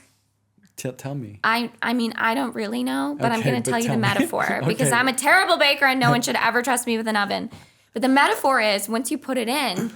Tell me. I mean, I don't really know, but I'm going to tell you the metaphor because I'm a terrible baker and no one should ever trust me with an oven. But the metaphor is once you put it in,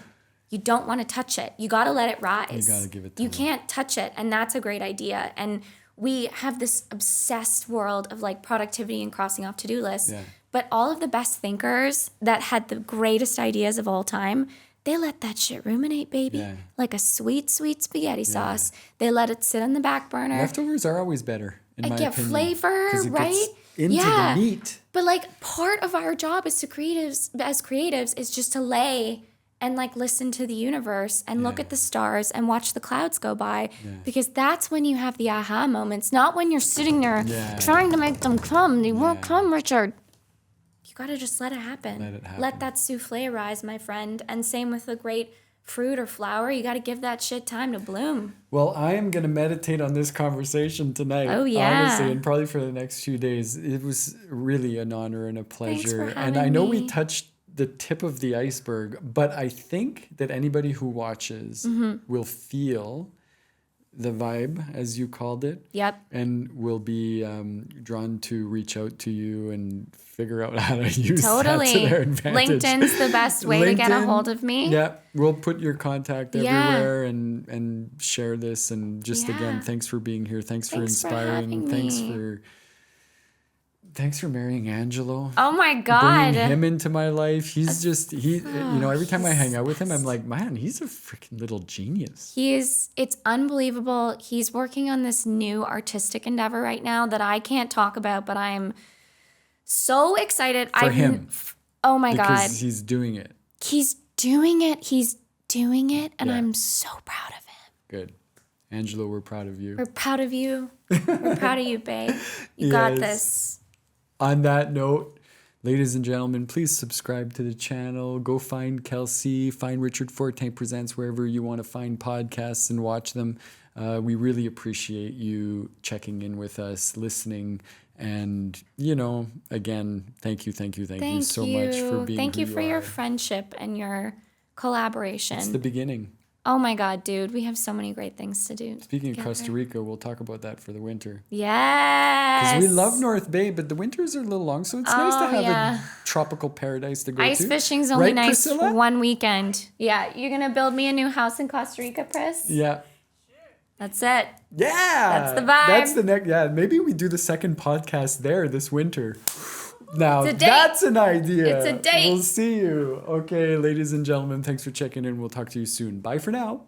you don't want to touch it. You got to let it rise. You got to give it time. You can't touch it, and that's a great idea. And we have this obsessed world of productivity and crossing off to-do lists. Yeah. But all of the best thinkers that had the greatest ideas of all time, they let that shit ruminate, baby. Yeah. Like a sweet, sweet spaghetti sauce. They let it sit on the back burner. Leftovers are always better, in my opinion. Get flavor, right? Gets into the meat. But part of our job as creatives is just to lay and listen to the universe and look at the stars and watch the clouds go by, because that's when you have the aha moments, not when you're sitting there trying to make them come. They won't come, Richard. You got to just let it happen. Let that souffle rise, my friend. And same with the great fruit or flower. You got to give that shit time to bloom. Well, I am going to meditate on this conversation tonight. Oh, yeah. Honestly, and probably for the next few days. It was really an honor and a pleasure. Thanks for having and I know me. we touched the tip of the iceberg, but I think that anybody who watches will feel the vibe, as you called it. Yep. And will be drawn to reach out to you and figure out how to use that to their advantage. LinkedIn's the best way to get a hold of me. Yeah. We'll put your contact everywhere and share this. And just again, thanks for being here. Thanks for inspiring. Thanks for marrying Angelo. Oh my God. Bringing him into my life. He's every time I hang out with him, I'm like, man, he's a freaking little genius. It's unbelievable. He's working on this new artistic endeavor right now that I can't talk about, but I'm so excited. For him. Oh my God. Because he's doing it. He's doing it. And I'm so proud of him. Good. Angelo, we're proud of you. We're proud of you. We're proud of you, babe. You got this. On that note, ladies and gentlemen, please subscribe to the channel. Go find Kelsey. Find Richard Fortin Presents wherever you want to find podcasts and watch them. We really appreciate you checking in with us, listening. And, again, thank you so much for being Thank who you for your are. friendship and your collaboration. It's the beginning. Oh my God, dude, we have so many great things to do. Speaking of Costa Rica, we'll talk about that for the winter. Yes. Because we love North Bay, but the winters are a little long, so it's nice to have a tropical paradise to go to. Ice fishing's only nice Priscilla? for one weekend. Yeah, you're going to build me a new house in Costa Rica, Pris? Yeah. That's it. Yeah. That's the vibe. That's the next. Yeah, maybe we do the second podcast there this winter. Now, that's an idea. It's a date. We'll see you. Okay, ladies and gentlemen, thanks for checking in. We'll talk to you soon. Bye for now.